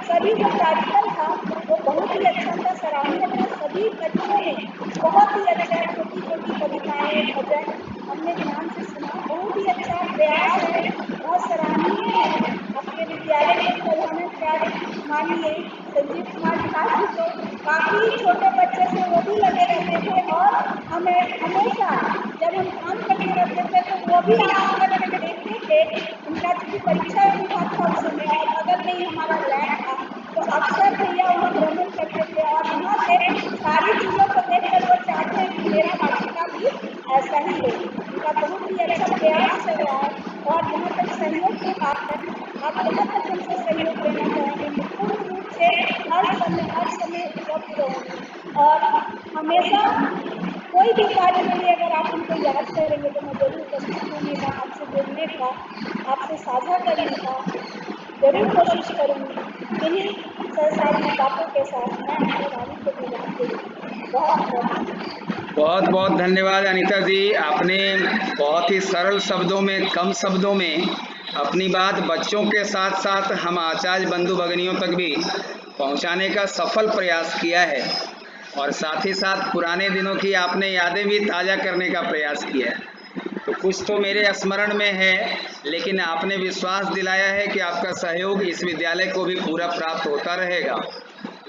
सभी जो कार्यक्रम था वो बहुत ही अच्छा था, सराहनीय था, सभी बच्चों ने बहुत ही अच्छा छोटी छोटी कविताएं भजन हमने ध्यान से सुना, बहुत ही अच्छा प्रयास है, बहुत सराहनीय है। आपके विद्यालय के प्रधानाचार्य माननीय संजीव कुमार झा जी तो काफी छोटे बच्चे से वो भी लगे रहते थे और हमें हमेशा जब हम काम करते रहते थे तो वो भी आकर के देखते थे, उनका चूंकि परीक्षा भी था उस समय और बगल में ही हमारा लैब था तो अक्सर भैया वहाँ भ्रमण करते थे और वहाँ से सारी चीजों को देखकर वो चाहते हैं कि मेरा वाटिका भी ऐसा ही हो, उनका बहुत ही अच्छा प्रयास चल रहा है। और जहाँ तक सहयोग की बात है आप जहाँ तक हमसे सहयोग लेना चाहेंगे मैं पूर्ण रूप से हर समय उपलब्ध रहूँगी। और हमेशा कोई भी कार्य के लिए अगर आप हमको याद करेंगे तो मैं जरूर उपस्थित होने का, आपसे जुड़ने का, आपसे साझा करने का जरूर कोशिश करूँगी। इन्हीं सारी बातों के साथ मैं अपनी वाणी को विराम देती हूँ। बहुत बहुत धन्यवाद अनीता जी। आपने बहुत ही सरल शब्दों में, कम शब्दों में अपनी बात बच्चों के साथ साथ हम आचार्य बंधु भगिनियों तक भी पहुंचाने का सफल प्रयास किया है, और साथ ही साथ पुराने दिनों की आपने यादें भी ताज़ा करने का प्रयास किया है। तो कुछ तो मेरे स्मरण में है, लेकिन आपने विश्वास दिलाया है कि आपका सहयोग इस विद्यालय को भी पूरा प्राप्त होता रहेगा।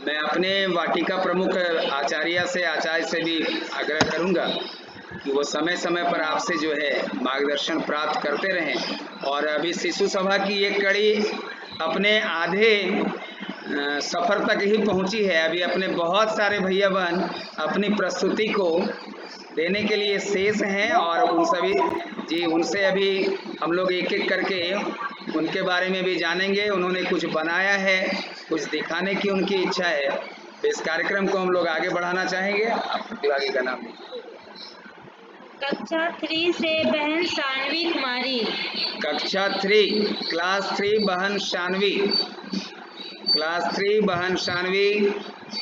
मैं अपने वाटिका प्रमुख आचार्य से भी आग्रह करूंगा कि वो समय समय पर आपसे जो है मार्गदर्शन प्राप्त करते रहें। और अभी शिशु सभा की एक कड़ी अपने आधे सफ़र तक ही पहुंची है। अभी अपने बहुत सारे भैया बहन अपनी प्रस्तुति को देने के लिए शेष हैं, और उन सभी जी उनसे अभी हम लोग एक एक करके उनके बारे में भी जानेंगे। उन्होंने कुछ बनाया है, कुछ दिखाने की उनकी इच्छा है। तो इस कार्यक्रम को हम लोग आगे बढ़ाना चाहेंगे। आप प्रतिभागी का नाम कक्षा 3 से बहन शानवी कुमारी। कक्षा 3 क्लास 3 बहन शानवी। क्लास 3 बहन शानवी,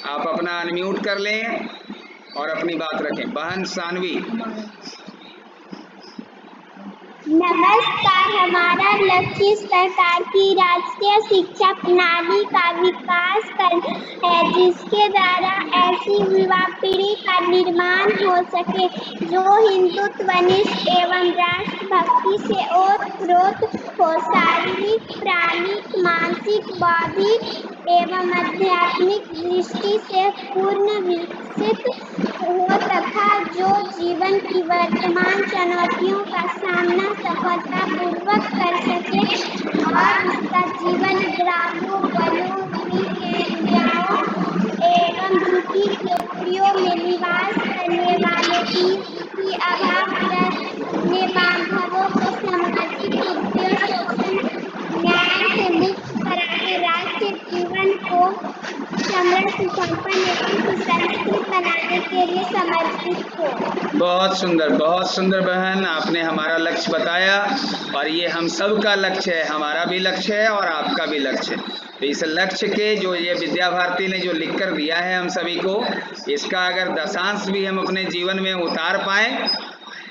आप अपना अनम्यूट कर लें और अपनी बात रखें। बहन शानवी। नमस्कार। हमारा लक्ष्य इस प्रकार की राष्ट्रीय शिक्षा प्रणाली का विकास करना है जिसके द्वारा ऐसी युवा पीढ़ी का निर्माण हो सके जो हिंदुत्वनिष्ठ एवं राष्ट्रभक्ति से ओतप्रोत हो, शारीरिक, प्राणिक, मानसिक, बौद्धिक एवं आध्यात्मिक दृष्टि से पूर्ण विकसित हो तथा जो जीवन की वर्तमान चुनौतियों का सामना सफलतापूर्वक कर सके और उसका जीवन ग्रामों, वनों, गिरिजाओं एवं झुग्गी झोपड़ियों में निवास करने वाले की अभावग्रस्त बांधवों को सामाजिक कुरीतियों, शोषण, न्याय से मुक्त कराकर राष्ट्रीय जीवन को समृद्ध, संपन्न एवं सुसंस्कृत बनाने के लिए समर्पित हो। बहुत सुंदर बहन, आपने हमारा लक्ष्य बताया, और ये हम सब का लक्ष्य है। हमारा भी लक्ष्य है और आपका भी लक्ष्य है। तो इस लक्ष्य के जो ये विद्या भारती ने जो लिख कर दिया है हम सभी को, इसका अगर दशांश भी हम अपने जीवन में उतार पाएं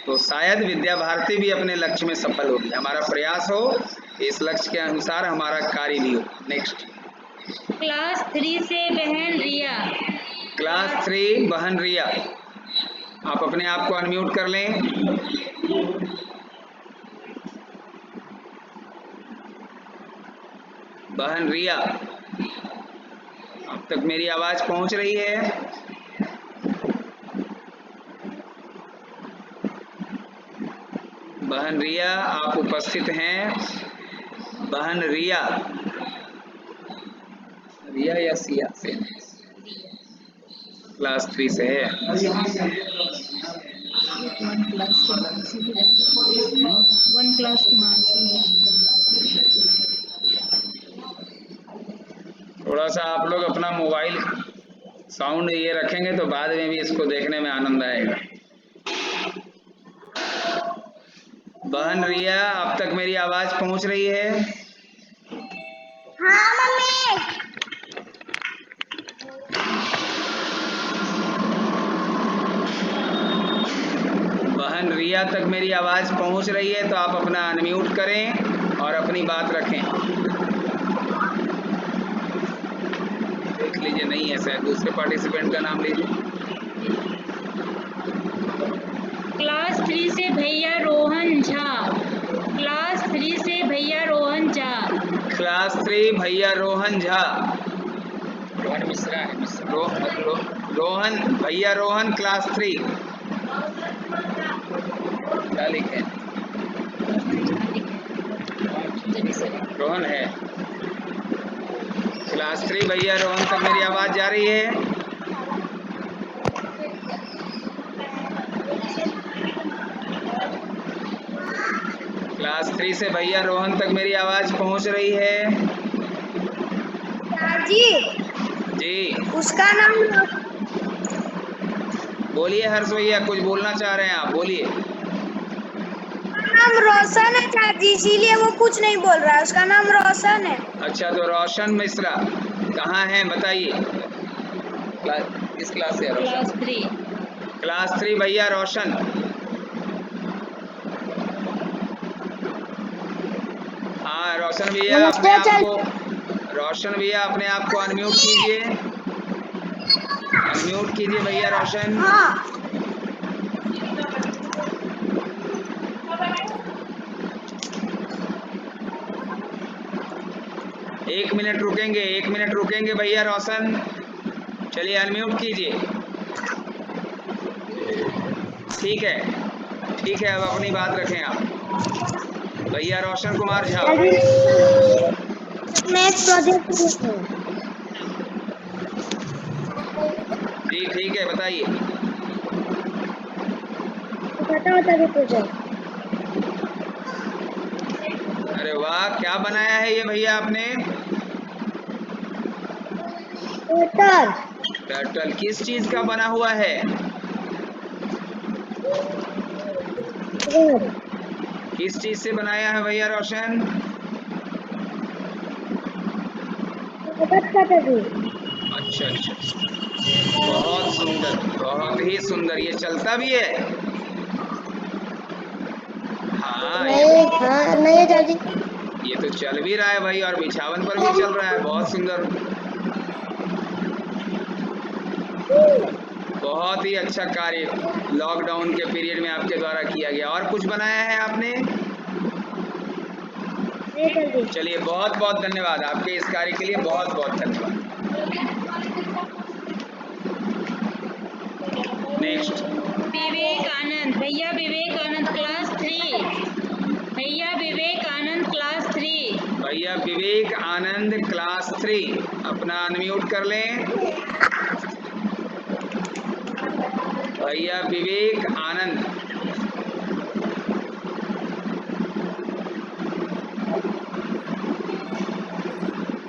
तो शायद विद्या भारती भी अपने लक्ष्य में सफल होगी। हमारा प्रयास हो इस लक्ष्य के अनुसार हमारा कार्य भी हो। नेक्स्ट। क्लास 3 से बहन रिया। क्लास 3 बहन रिया, आप अपने आप को अनम्यूट कर लें। बहन रिया, अब तक मेरी आवाज पहुंच रही है? बहन रिया आप उपस्थित हैं? बहन रिया, रिया या सिया से? क्लास 3 से है। वन क्लास की मानसी। थोड़ा सा आप लोग अपना मोबाइल साउंड ये रखेंगे तो बाद में भी इसको देखने में आनंद आएगा। बहन रिया, अब तक मेरी आवाज पहुंच रही है? हाँ मम्मी। बहन रिया तक मेरी आवाज पहुंच रही है तो आप अपना अनम्यूट करें और अपनी बात रखें। देख लीजिए, नहीं है शायद, दूसरे पार्टिसिपेंट का नाम लीजिए। क्लास 3 से भैया रोहन झा। क्लास 3 से भैया रोहन झा। क्लास 3 भैया रोहन झा। रोहन मिश्रा है। रोहन भैया रोहन क्लास 3। क्या लिखे? रोहन है। क्लास 3 भैया रोहन तक मेरी आवाज जा रही है? क्लास 3 से भैया रोहन तक मेरी आवाज पहुंच रही है? जी जी उसका नाम बोलिए हर्ष भैया, कुछ बोलना चाह रहे हैं आप, बोलिए। नाम रोशन है सर जी, इसीलिए वो कुछ नहीं बोल रहा है। उसका नाम रोशन है। अच्छा, तो रोशन मिश्रा कहाँ हैं बताइए? किस क्लास से है रोशन? क्लास 3। क्लास 3 भैया रोशन। हाँ रोशन भैया, नमस्ते अपने आप आचार्य। को, रोशन भैया अपने आप को अनम्यूट कीजिए, अनम्यूट कीजिए भैया रोशन। हाँ 1 मिनट रुकेंगे, 1 मिनट रुकेंगे भैया रोशन। चलिए अनम्यूट कीजिए। ठीक है, ठीक है, अब अपनी बात रखें आप। भैया रोशन कुमार झा। मैं एक प्रोजेक्ट जी ठीक है, बताइए। बता प्रोजेक्ट। अरे वाह, क्या बनाया है ये भैया आपने? टर्टल किस चीज का बना हुआ है? किस चीज से बनाया है भैया रोशन? अच्छा अच्छा, बहुत सुंदर, बहुत ही सुंदर। ये चलता भी है? हाँ नहीं चाची। ये तो चल भी रहा है भाई, और बिछावन पर भी चल रहा है। बहुत सुंदर, बहुत ही अच्छा कार्य लॉकडाउन के पीरियड में आपके द्वारा किया गया। और कुछ बनाया है आपने? चलिए बहुत बहुत धन्यवाद आपके इस कार्य के लिए, बहुत बहुत धन्यवाद। नेक्स्ट। विवेकानंद, भैया विवेकानंद क्लास 3। भैया विवेकानंद क्लास 3। भैया विवेक आनंद क्लास 3, अपना अनम्यूट कर लें। भैया विवेक आनंद।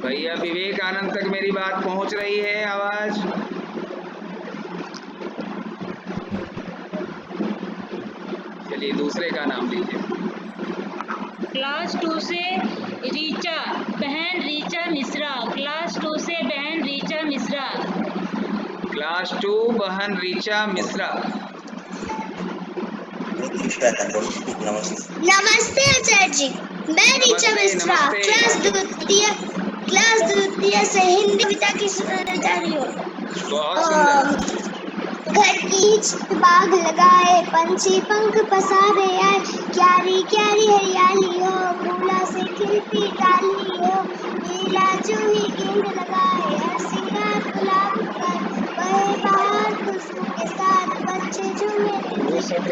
भैया विवेक आनंद तक मेरी बात पहुंच रही है आवाज? चलिए दूसरे का नाम लीजिए। क्लास 2 से रीचा, बहन रीचा मिश्रा। क्लास 2 से बहन रीचा मिश्रा। क्लास 2 बहन रीचा मिश्रा। नमस्ते आचार्य जी, मैं रीचा मिश्रा क्लास द्वितीय से हिंदी कविता की सुनाने जा रही हूँ। बहुत सुंदर। घर की बाग लगाए, पंछी पंख पसारे आए, क्यारी क्यारी हरियाली हो, फूला से खिलती डाली हो, नीला जूही गेंद लगाए, हर सिंगार गुलाब उगाए, बहे बहार खुशबू के साथ, बच्चे झूमे दिन के साथ,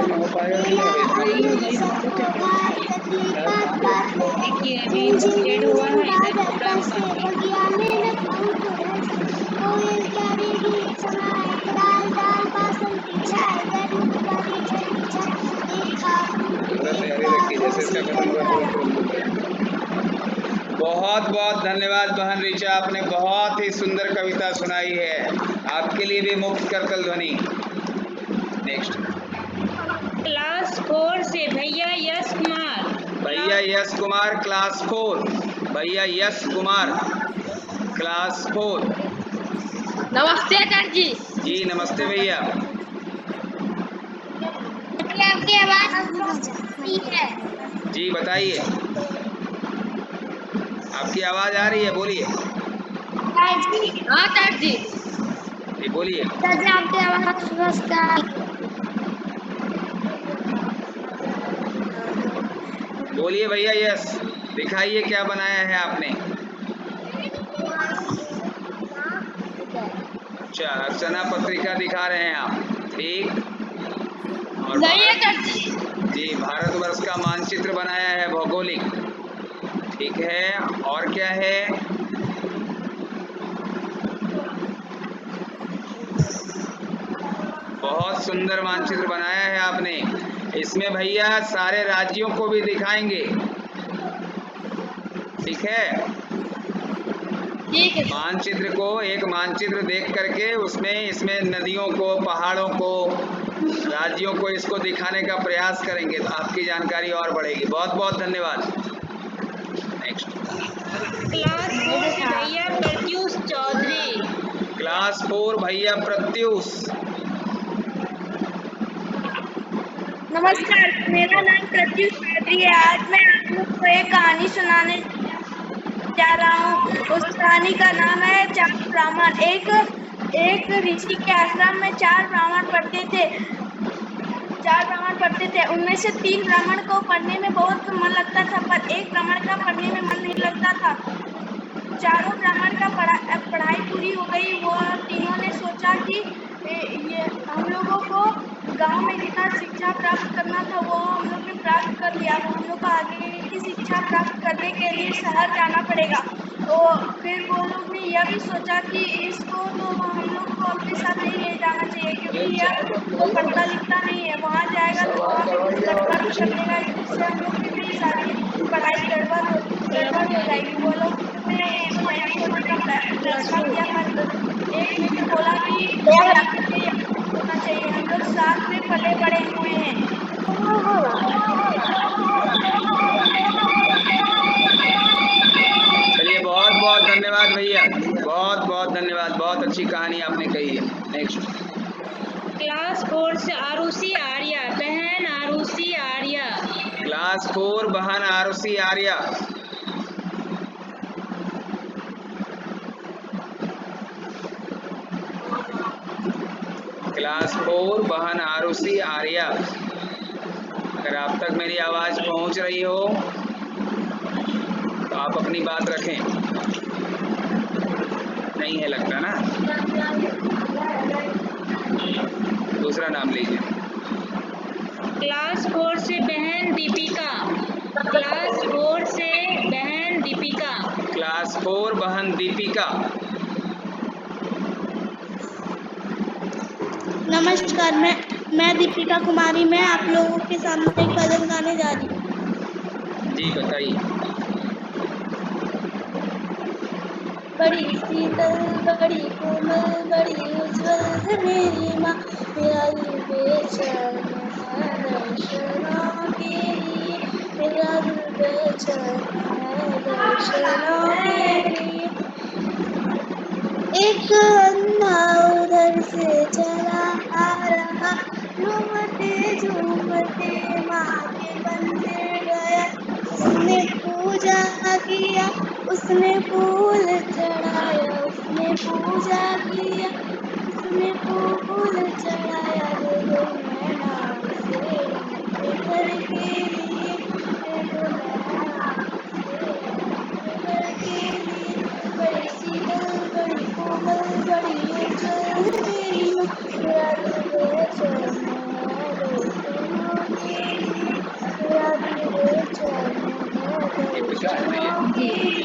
नीला अमरूद सबको भाए, कतली बात बात देखिए में अभी झिम झिम डेड झिम हुआ झिम है, इधर बादल पूरा बरसे, कंप्लीट। बगिया में नक्कुल बरसे, कोयल प्यारी गीत सुनाए, डाल डाल बासंती छाए, गर्मी बड़ी ठंडी छाए, देखा जैसे इसका खत्म होगा तुरंत। बहुत बहुत धन्यवाद बहन ऋचा, आपने बहुत ही सुंदर कविता सुनाई है। आपके लिए भी मुक्त करतल ध्वनि। नेक्स्ट। क्लास 4 से भैया यश कुमार। भैया यश कुमार क्लास 4। भैया यश कुमार क्लास 4। नमस्ते आचार्य जी। जी नमस्ते भैया। आपकी आवाज है। जी बताइए, आपकी आवाज आ रही है, बोलिए। हाँ आचार्य जी। जी बोलिए। आपकी आवाज नमस्कार। बोलिए भैया यश, दिखाइए क्या बनाया है आपने। अच्छा, अर्चना पत्रिका दिखा रहे हैं आप, ठीक। और जी भारतवर्ष का मानचित्र बनाया है, भौगोलिक, ठीक है। और क्या है? बहुत बहुत सुंदर मानचित्र बनाया है आपने। इसमें भैया सारे राज्यों को भी दिखाएंगे, ठीक है? ठीक है। मानचित्र को, एक मानचित्र देख करके उसमें इसमें नदियों को, पहाड़ों को, राज्यों को, इसको दिखाने का प्रयास करेंगे तो आपकी जानकारी और बढ़ेगी। बहुत बहुत धन्यवाद। नेक्स्ट। क्लास 4 से भैया प्रत्यूष चौधरी। क्लास 4 भैया प्रत्यूष। नमस्कार, मेरा नाम प्रत्युष चौधरी है। आज मैं आप लोग को एक कहानी सुनाने जा रहा हूँ। उस कहानी का नाम है चार ब्राह्मण। एक ऋषि के आश्रम में चार ब्राह्मण पढ़ते थे। उनमें से 3 ब्राह्मण को पढ़ने में बहुत मन लगता था, पर एक ब्राह्मण का पढ़ने में मन नहीं लगता था। चारों ब्राह्मण का पढ़ाई पूरी हो गई। वो तीनों ने सोचा कि ये हम लोगों को गांव में जितना शिक्षा प्राप्त करना था वो हम लोग ने प्राप्त कर लिया। अब हम लोग को आगे की शिक्षा प्राप्त करने के लिए शहर जाना पड़ेगा। तो फिर वो लोग ने यह भी सोचा कि इसको तो हम लोग को अपने साथ नहीं ले जाना चाहिए, क्योंकि यह तो पढ़ता लिखता नहीं है। वहाँ जाएगा तो वहाँ भी कुछ गड़बड़ कर देगा, जिससे हम लोग की भी सारी पढ़ाई गड़बड़ हो जाएगी। वो लोग ने इसको नहीं छोड़ने का फैसला किया, पर एक ने बोला कि होना चाहिए, हम लोग साथ में पले बड़े हुए हैं। चलिए, बहुत बहुत धन्यवाद भैया, बहुत बहुत धन्यवाद। बहुत अच्छी कहानी आपने कही है। नेक्स्ट। क्लास 4 से आरुषि आर्या, बहन आरुषि आर्या। क्लास 4 बहन आरुषि आर्या। क्लास 4 बहन आरुषि आर्या। अगर आप तक मेरी आवाज पहुंच रही हो तो आप अपनी बात रखें। नहीं है लगता ना? दूसरा नाम लीजिए। क्लास 4 से बहन दीपिका। क्लास 4 से बहन दीपिका। क्लास 4 बहन दीपिका। नमस्कार, मैं दीपिका कुमारी। मैं आप लोगों के सामने एक भजन गाने जा रही हूँ। जी बताइए। बड़ी शीतल, बड़ी कोमल, बड़ी उज्जवल है मेरी माँ। मेरा दिल बेचैन है दर्शनों के लिए। मेरा दिल बेचैन है दर्शनों के लिए। एक अन्ना उधर से चला आ रहा, झूमते झूमते माँ के मंदिर गया। उसने पूजा किया, उसने फूल चढ़ाया, उसने पूजा किया, उसने फूल चढ़ाया। दे दो नैना उसे उनके घर के लिए, दे दो नैना उसे उनके घर के लिए। बड़ी शीतल, बड़ी कोमल, बड़ी उज्जवल है मेरी माँ। मेरा दिल बेचैन है दर्शनों के लिए। मेरा दिल बेचैन है दर्शनों के लिए।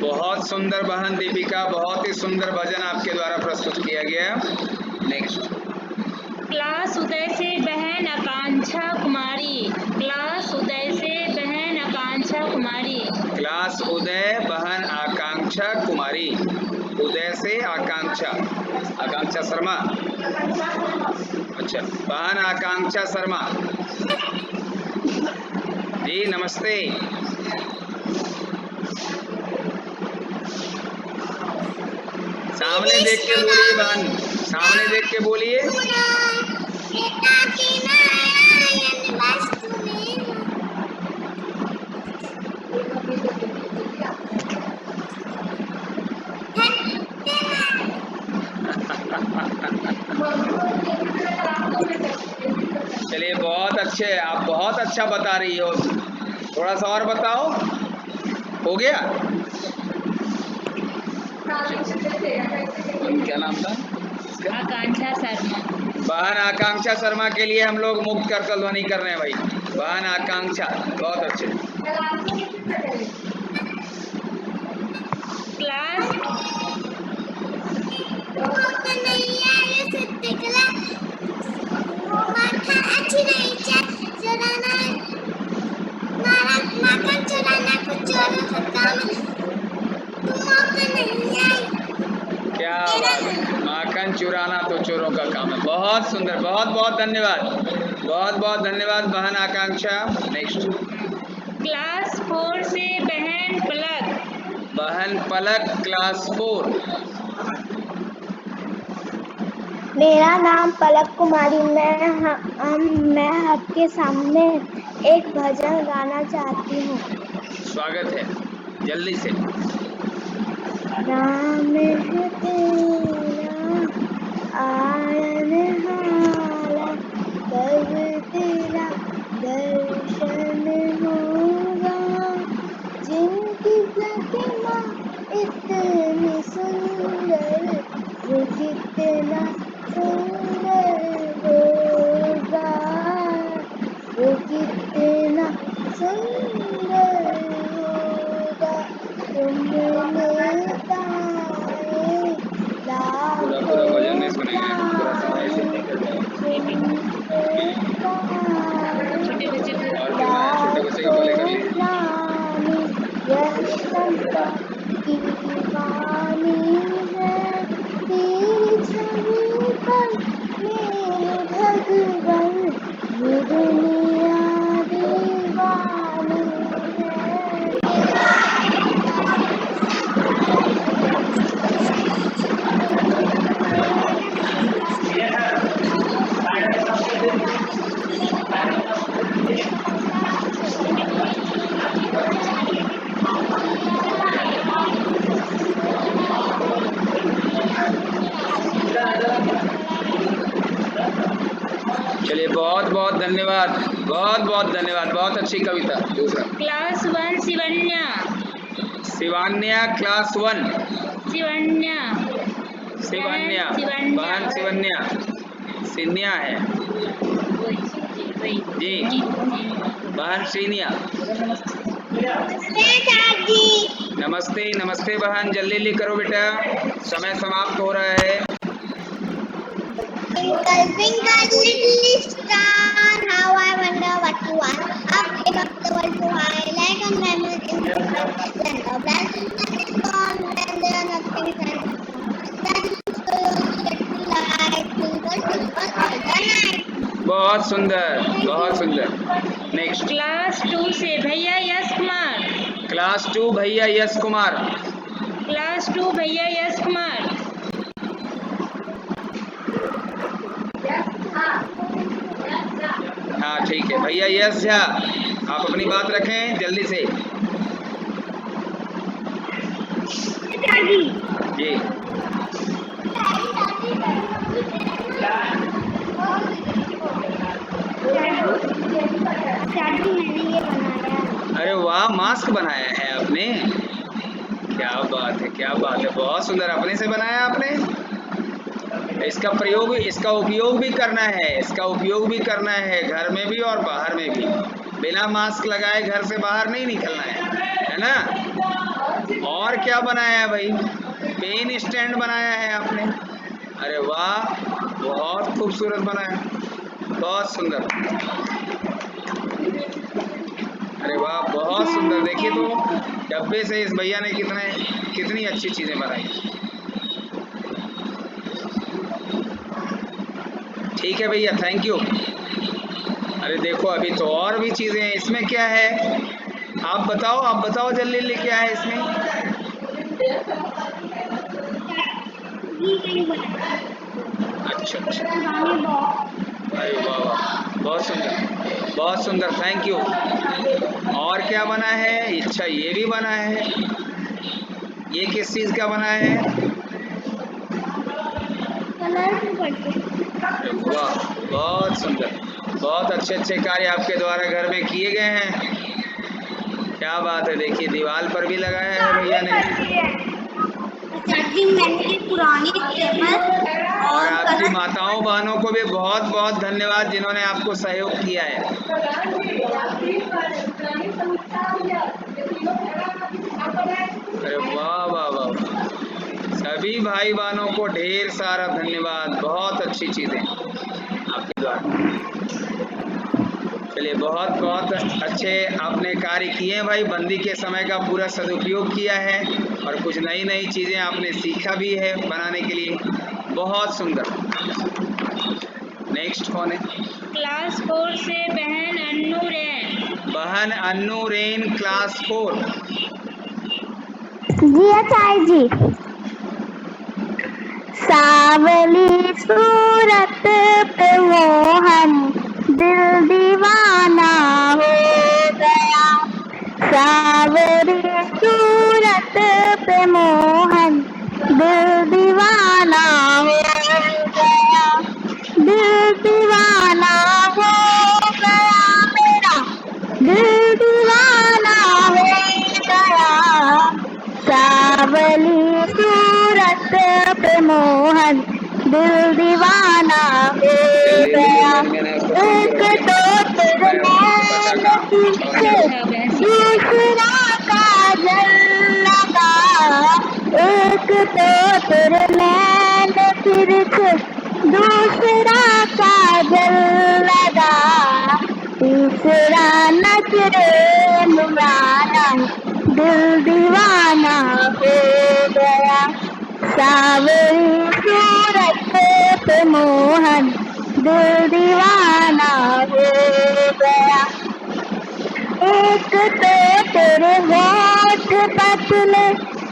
बहुत सुंदर बहन दीपिका, बहुत ही सुंदर भजन आपके द्वारा प्रस्तुत किया गया। नेक्स्ट। क्लास उदय से बहन आकांक्षा कुमारी। क्लास उदय से बहन आकांक्षा कुमारी। क्लास उदय बहन आकांक्षा कुमारी। उदय से आकांक्षा, आकांक्षा शर्मा। अच्छा, बहन आकांक्षा शर्मा जी नमस्ते। सामने देख के बोलिए बहन, सामने देख के बोलिए। चलिए, बहुत अच्छे, आप बहुत अच्छा बता रही हो। थोड़ा सा और बताओ, हो गया? क्या नाम था? आकांक्षा शर्मा। बहन आकांक्षा शर्मा के लिए हम लोग मुक्त करकल ध्वनि कर रहे हैं भाई। बहन आकांक्षा, बहुत अच्छे। क्लास मौका नहीं आया सिद्धकला माखन अच्छी नहीं चुराना माखन चुराना कुछ चोरों का काम है तुम मौका नहीं आई क्या बात है, माखन चुराना तो चोरों का काम है। बहुत सुंदर, बहुत बहुत धन्यवाद, बहुत बहुत धन्यवाद बहन आकांक्षा। नेक्स्ट क्लास 4 से बहन पलक। बहन पलक क्लास 4। मेरा नाम पलक कुमारी। मैं आपके सामने एक भजन गाना चाहती हूँ। स्वागत है, जल्दी से। नाम है तेरा आनन हारा, कब तेरा दर्शन होगा। जिनकी प्रतिमा इतनी सुंदर, वो कितना सुंदर होगा, वो कितना सुंदर होगा। तुमने गाए पूरा भजन नहीं लाखों सुनेंगे, पूरा समय ऐसे नहीं कर पाएंगे। छोटे बच्चे को और कितना है, छोटे बच्चे के बोले कभी। यह संता की वाणी है, तेरी छवि पर मेरे भगवान, ये दुनिया दीवानी चलिए, बहुत बहुत धन्यवाद, बहुत बहुत धन्यवाद, बहुत अच्छी कविता। दूसरा क्लास 1 शिवन्या। शिवान्या क्लास 1। शिवन्या शिवान्या, शिवन्या। बहन शिवन्या, सिन्या है जी। बहन सीनिया। नमस्ते नमस्ते बहन, जल्दी जल्दी करो बेटा, समय समाप्त हो रहा है। Twinkle, twinkle, little star, how I wonder what you are. Up above the world so high, like a diamond in the sky. When the blessing is gone, then there nothing can that is so little light, twinkle, twinkle all the night. बहुत सुंदर, बहुत सुंदर। Next class 2 से भैया Yash Kumar. Class 2 भैया Yash Kumar. Class 2 भैया यश कुमार। हाँ ठीक है भैया यश झा, आप अपनी बात रखें जल्दी से जी। अरे वाह, मास्क बनाया है आपने, क्या बात है, क्या बात है, बहुत सुंदर। अपने से बनाया आपने। इसका प्रयोग, इसका उपयोग भी करना है, इसका उपयोग भी करना है घर में भी और बाहर में भी। बिना मास्क लगाए घर से बाहर नहीं निकलना है ना। और क्या बनाया है भाई, पेन स्टैंड बनाया है आपने। अरे वाह, बहुत खूबसूरत बनाया, बहुत सुंदर। अरे वाह, बहुत सुंदर। देखिए तो डब्बे से इस भैया ने कितनी अच्छी चीजें बनाई। ठीक है भैया, थैंक यू। अरे देखो, अभी तो और भी चीजें हैं। इसमें क्या है, आप बताओ जल्दी जल्दी, क्या है इसमें। अच्छा अच्छा, अरे वाह वाह, बहुत सुंदर, बहुत सुंदर, थैंक यू। और क्या बना है, अच्छा ये भी बना है। ये किस चीज का बना है। वाह, बहुत सुंदर, बहुत अच्छे अच्छे कार्य आपके द्वारा घर में किए गए हैं। क्या बात है, देखिए दीवार पर भी लगाया है भैया ने। पुरानी और आपकी माताओं बहनों को भी बहुत बहुत धन्यवाद जिन्होंने आपको सहयोग किया है। अरे वाह वाह वाह, सभी भाई बहनों को ढेर सारा धन्यवाद। बहुत अच्छी चीजें आपके द्वारा। चलिए, बहुत बहुत अच्छे आपने कार्य किए हैं भाई। बंदी के समय का पूरा सदुपयोग किया है और कुछ नई नई चीजें आपने सीखा भी है बनाने के लिए। बहुत सुंदर। नेक्स्ट कौन है? क्लास 4 से बहन अन्नू रैन। बहन अन्नू रेन, क्लास 4। जी आचार्य जी। सावली सूरत पे मोहन दिल दीवाना हो गया। सावली सूरत पे मोहन दिल दीवाना हो गया। दिल दीवाना हो गया मेरा, दिल दीवाना हो गया। सावली सूरत पे मोहन दिल दीवाना हो गया। एक तो तेरे नैन पीछे दूसरा काजल लगा। एक तो तेरे नैन पीछे दूसरा काजल लगा। तीसरा नजरे नुराना दिल दीवाना हो गया। सावरी सूरत पे मोहन दिल दीवाना हो गया। एक तो तेरे होठ पतले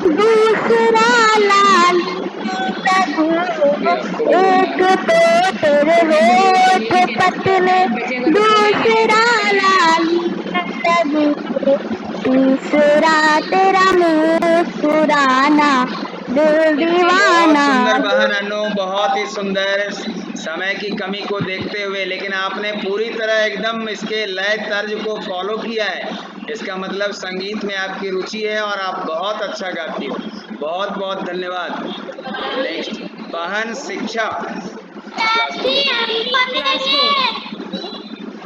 दूसरा लाल लगे। एक तो तेरे होठ पतले दूसरा लाल लगे। तीसरा तेरा मुस्कुराना दिल बहुत दीवाना सुंदर हो। बहन अनु, बहुत ही सुंदर। समय की कमी को देखते हुए लेकिन आपने पूरी तरह एकदम इसके लय तर्ज को फॉलो किया है। इसका मतलब संगीत में आपकी रुचि है और आप बहुत अच्छा गाती हो। बहुत बहुत धन्यवाद। नेक्स्ट बहन शिक्षा, क्लास 4।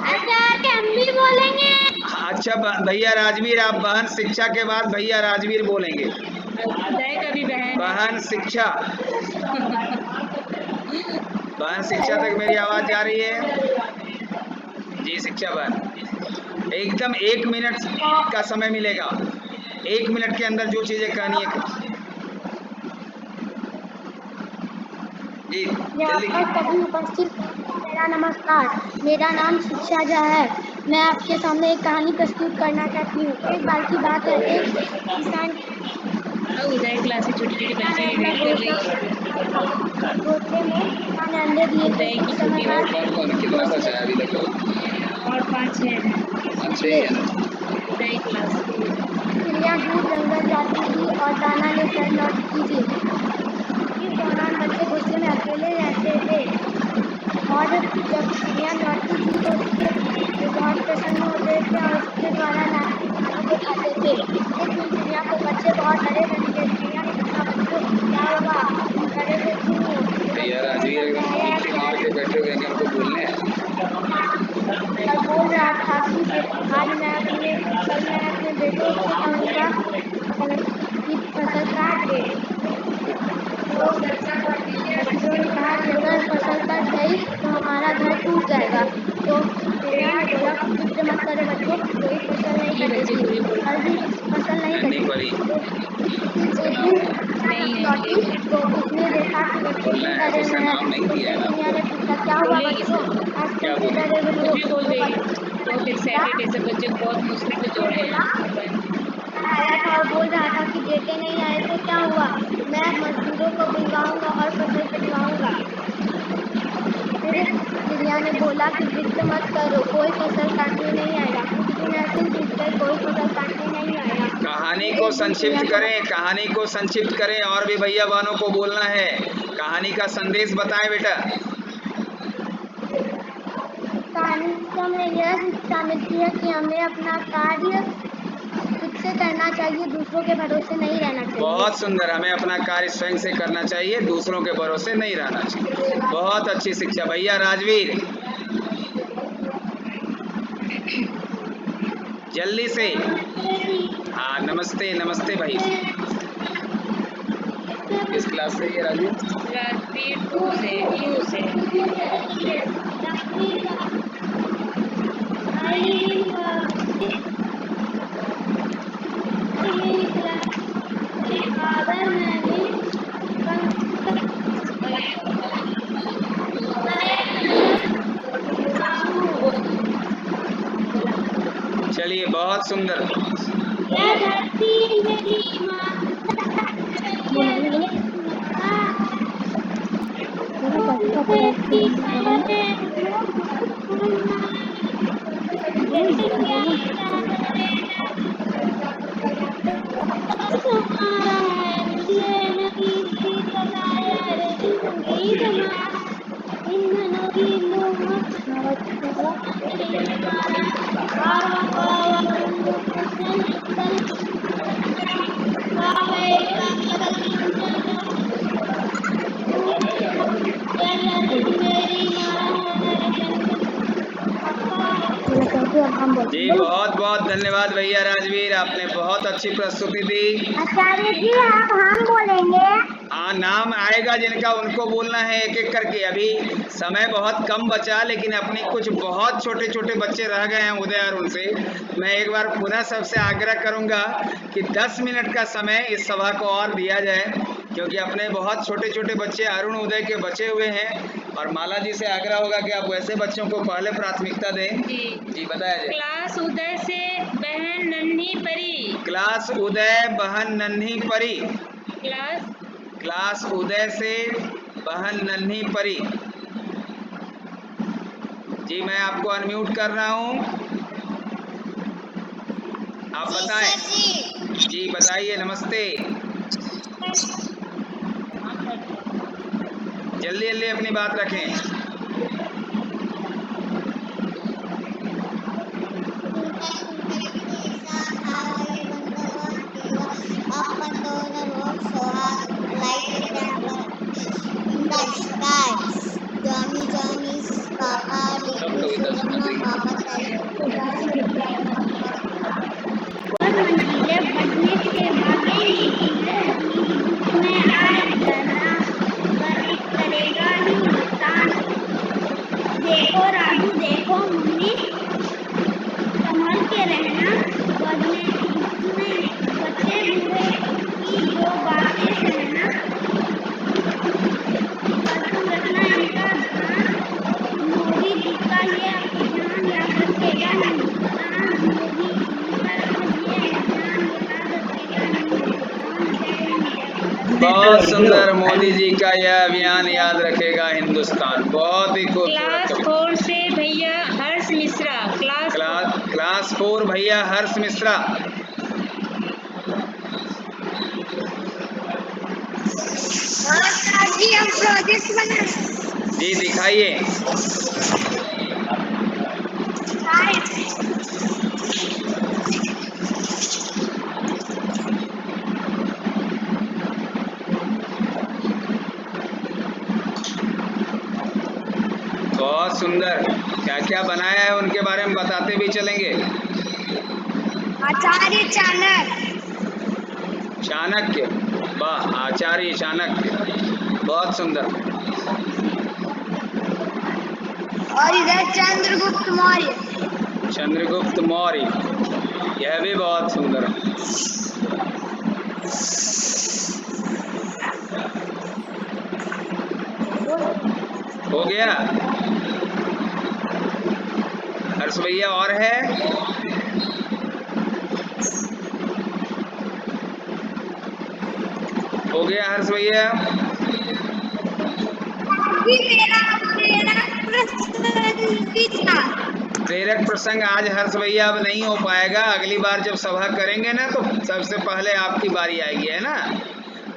आचार्य हम भी बोलेंगे। अच्छा भैया राजवीर, आप बहन शिक्षा के बाद भैया राजवीर बोलेंगे। उदय का भी बहन है। बहन शिक्षा, बहन शिक्षा तक मेरी आवाज जा रही है? जी शिक्षा बहन, एकदम 1 मिनट का समय मिलेगा। 1 मिनट के अंदर जो चीजें कहनी है जी यहाँ जल्दी। पर सभी उपस्थित को मेरा नमस्कार। मेरा नाम शिक्षा झा है। मैं आपके सामने एक कहानी प्रस्तुत करना चाहती हूँ। एक बार की बात है, एक किसान उदय क्लास से छोटी छोटी बच्ची भी वेट कर रही है। घोंसले में किसान ने अंडे दिए थे। उदय की कुछ समय छोटी बाद कितना घोंसले बचा है अभी तक? और 5-6 हैं। अच्छे ही है। उदय क्लास की। चिड़िया दूर जंगल जाती थी और दाना लेकर लौटती थी। इस दौरान बच्चे घोंसले में अकेले रहते थे और जब चिड़िया लौटती थी तो उसके वो बहुत प्रसन्न होते थे और उसके द्वारा लाए हुए दानों को खाते थे। एक दिन चिड़िया को बच्चे बहुत डरे हुए मिले। चिड़िया ने पूछा, बच्चों क्या हुआ, तुम डरे हुए क्यों हो? तो भैया बच्चों ने राजवीर एकदम बताया पंक्ति मार के बैठे हुए हैं, हमको बोलने हैं। और बोल रहा था कि कल मैं अपने बेटों से कहूँगा कि फसल काट दे। तो बच्चों ने कहा कि अगर फसल कट गई तो हमारा घर टूट जाएगा। तो चिड़िया ने बोला, फिक्र मत करो बच्चों, कोई फसल नहीं कटेगी। कल भी फसल नहीं नन्ही कटी। परी तो एक दिन लौटी तो उसने देखा कि बच्चे बोलना क्यों है, डरे उसका हुए हैं। नाम नहीं तो दिया है फिर ना चिड़िया आपको। ने पूछा, क्या हुआ बच्चों, आज क्या तुम क्यों बोले? डरे हुए हो? बोल तो रही बहुत एक्साइटेड है। सब बच्चे बहुत मुश्किल से जोड़े हैं। आया था और बोल रहा था कि बेटे नहीं आए तो क्या हुआ, मैं मजदूरों को बुलवाऊंगा और फसल कटवाऊंगा। फिर चिड़िया ने बोला कि जिक्र मत करो, कोई फसल काटने नहीं आएगा। कुछ दिन ऐसे ही बीत गए, कोई फसल काटने नहीं आया। कहानी फिर को एक दिन चिड़िया संक्षिप्त को करें, कहानी को संक्षिप्त करें और भी भैया बहनों को बोलना है। कहानी का संदेश बताएं बेटा। कहानी से हमें यह शिक्षा मिलती है कि हमें अपना कार्य खुद से करना चाहिए, दूसरों के भरोसे नहीं रहना चाहिए। बहुत सुंदर, हमें अपना कार्य स्वयं से करना चाहिए, दूसरों के भरोसे नहीं रहना चाहिए। बहुत अच्छी शिक्षा। भैया राजवीर जल्दी से। हाँ नमस्ते, नमस्ते भाई। किस क्लास से ये राजू? राजवीर 2 से। चलिए, बहुत सुंदर। जी बहुत बहुत धन्यवाद भैया राजवीर, आपने बहुत अच्छी प्रस्तुति दी। आचार्य जी आप हम बोलेंगे। हाँ, नाम आएगा जिनका उनको बोलना है एक एक करके। अभी समय बहुत कम बचा, लेकिन अपने कुछ बहुत छोटे छोटे बच्चे रह गए हैं उदय और उनसे मैं एक बार पुनः सबसे आग्रह करूंगा कि 10 मिनट का समय इस सभा को और दिया जाए, क्योंकि अपने बहुत छोटे छोटे बच्चे अरुण उदय के बचे हुए हैं। और माला जी से आग्रह होगा कि आप वैसे बच्चों को पहले प्राथमिकता दें। जी बताया जाए। क्लास उदय से बहन नन्ही परी। क्लास उदय बहन नन्ही परी। क्लास उदय से बहन नन्ही परी। जी मैं आपको अनम्यूट कर रहा हूँ, आप बताएं। जी बताइए। नमस्ते। जल्दी जल्दी अपनी बात रखें। Johnny Johnny's Papa little Sona Papa मंजिले बढ़ने से भागेंगी में आए जाना पर करेगा हिंदुस्तान। देखो राजू देखो मम्मी संभल के रहना, बढ़ने बच्चे बूढ़े की जो बातें सहना, रखना इनका ध्यान। मोदी जी का ये अभियान याद रखेगा हिंदुस्तान। मोदी जी का ये अभियान याद रखेगा हिंदुस्तान। बहुत सुंदर। मोदी जी का यह अभियान याद रखेगा हिंदुस्तान। बहुत ही खूबसूरत। क्लास 4 से भैया हर्ष मिश्रा। क्लास 4 भैया हर्ष मिश्रा। जी हम प्रोजेक्ट बना। जी दिखाइए। बहुत सुंदर। क्या क्या बनाया है उनके बारे में बताते भी चलेंगे। आचार्य चाणक्य। वाह, आचार्य चाणक्य, बहुत सुंदर। और इधर चंद्रगुप्त मौर्य। चंद्रगुप्त मौर्य, यह भी बहुत सुंदर है। हो गया हर्ष भैया? और है? हो गया हर्ष भैया? प्रेरक प्रसंग आज हर्ष भैया अब नहीं हो पाएगा। अगली बार जब सभा करेंगे ना, तो सबसे पहले आपकी बारी आएगी, है ना।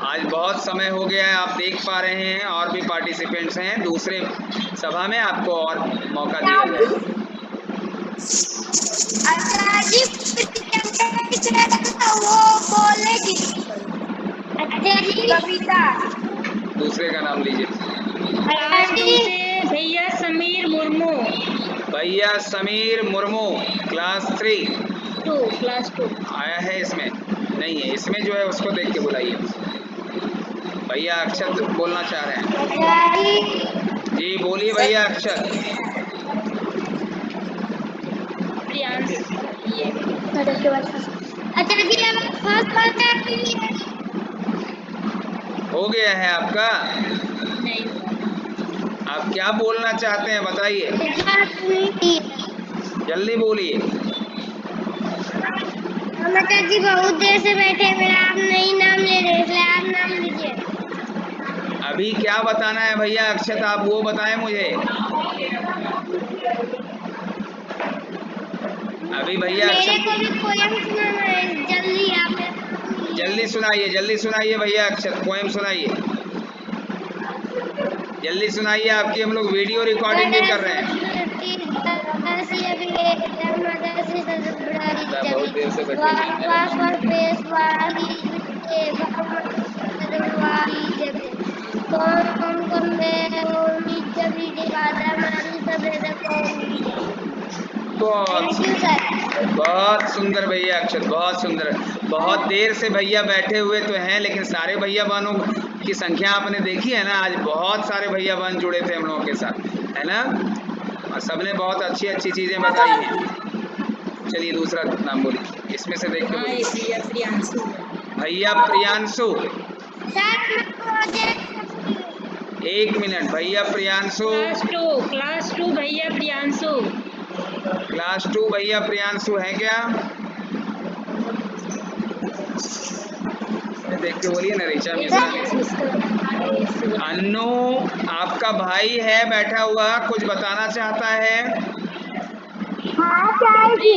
आज बहुत समय हो गया है, आप देख पा रहे हैं और भी पार्टिसिपेंट्स हैं। दूसरे सभा में आपको और मौका दिया जाएगा। वो बोलेगी कविता। दूसरे का नाम लीजिए। क्लास 2 से भैया समीर मुर्मू। भैया समीर मुर्मू, क्लास 3। क्लास 2 आया है इसमें? नहीं है इसमें, जो है उसको देख के बुलाइए। भैया अक्षत बोलना चाह रहे हैं। अच्छा जी बोलिए भैया अक्षत। ये अच्छा जी, अब फर्स्ट क्वेश्चन कीजिए। हो गया है आपका? नहीं आप क्या बोलना चाहते हैं बताइए, जल्दी बोलिए। माता जी बहुत देर से बैठे, मेरा आप नहीं नाम ले रहे, इसलिए आप नाम लीजिए। अभी क्या बताना है भैया अक्षत, आप वो बताएं मुझे। अभी भैया मेरे अक्षत को भी पोयम सुनाना है, जल्दी आप मेरा नाम लीजिए। जल्दी सुनाइए भैया अक्षत, पोएम सुनाइए, जल्दी सुनाइए। आपकी हम लोग वीडियो रिकॉर्डिंग भी कर रहे हैं। बहुत देर से बैठे हुए हैं बहुत थैंक यू सर। बहुत सुंदर भैया अक्षत, बहुत सुंदर। बहुत देर से भैया बैठे हुए तो हैं, लेकिन सारे भैया बहनों की संख्या आपने देखी है ना, आज बहुत सारे भैया बहन जुड़े थे हम लोगों के साथ, है ना, और सबने बहुत अच्छी अच्छी चीजें बताई हैं। चलिए दूसरा नाम बोलिए, इसमें से देख के बोलिए। भैया प्रियांशु। भैया प्रियांशु। सर प्रोजेक्ट 1 मिनट भैया प्रियांशु। क्लास टू भैया प्रियांशु। क्लास 2 भैया प्रियांशु है क्या? देख के बोलिए ना, ऋचा मिश्रा। अन्नू आपका भाई है बैठा हुआ, कुछ बताना चाहता है। हाँ सर जी।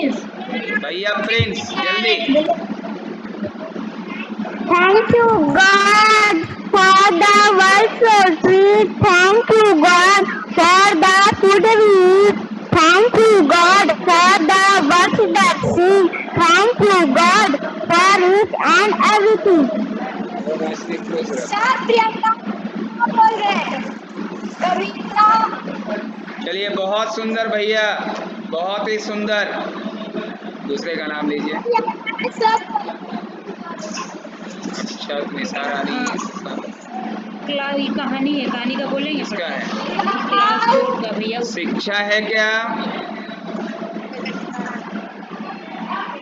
भैया प्रिंस जल्दी। Thank you God for the world so sweet. Thank you God for the food we eat. Thank you God for the works that sing. Thank you God for each and everything. Sir Priyanka बोल रहे हैं। कविता। चलिए बहुत सुंदर भैया, बहुत ही सुंदर। दूसरे का नाम लीजिए। अच्छा निसारानी कहानी है, कहानी का बोलेंगे। इसका है क्लास 4 का भैया। शिक्षा है क्या?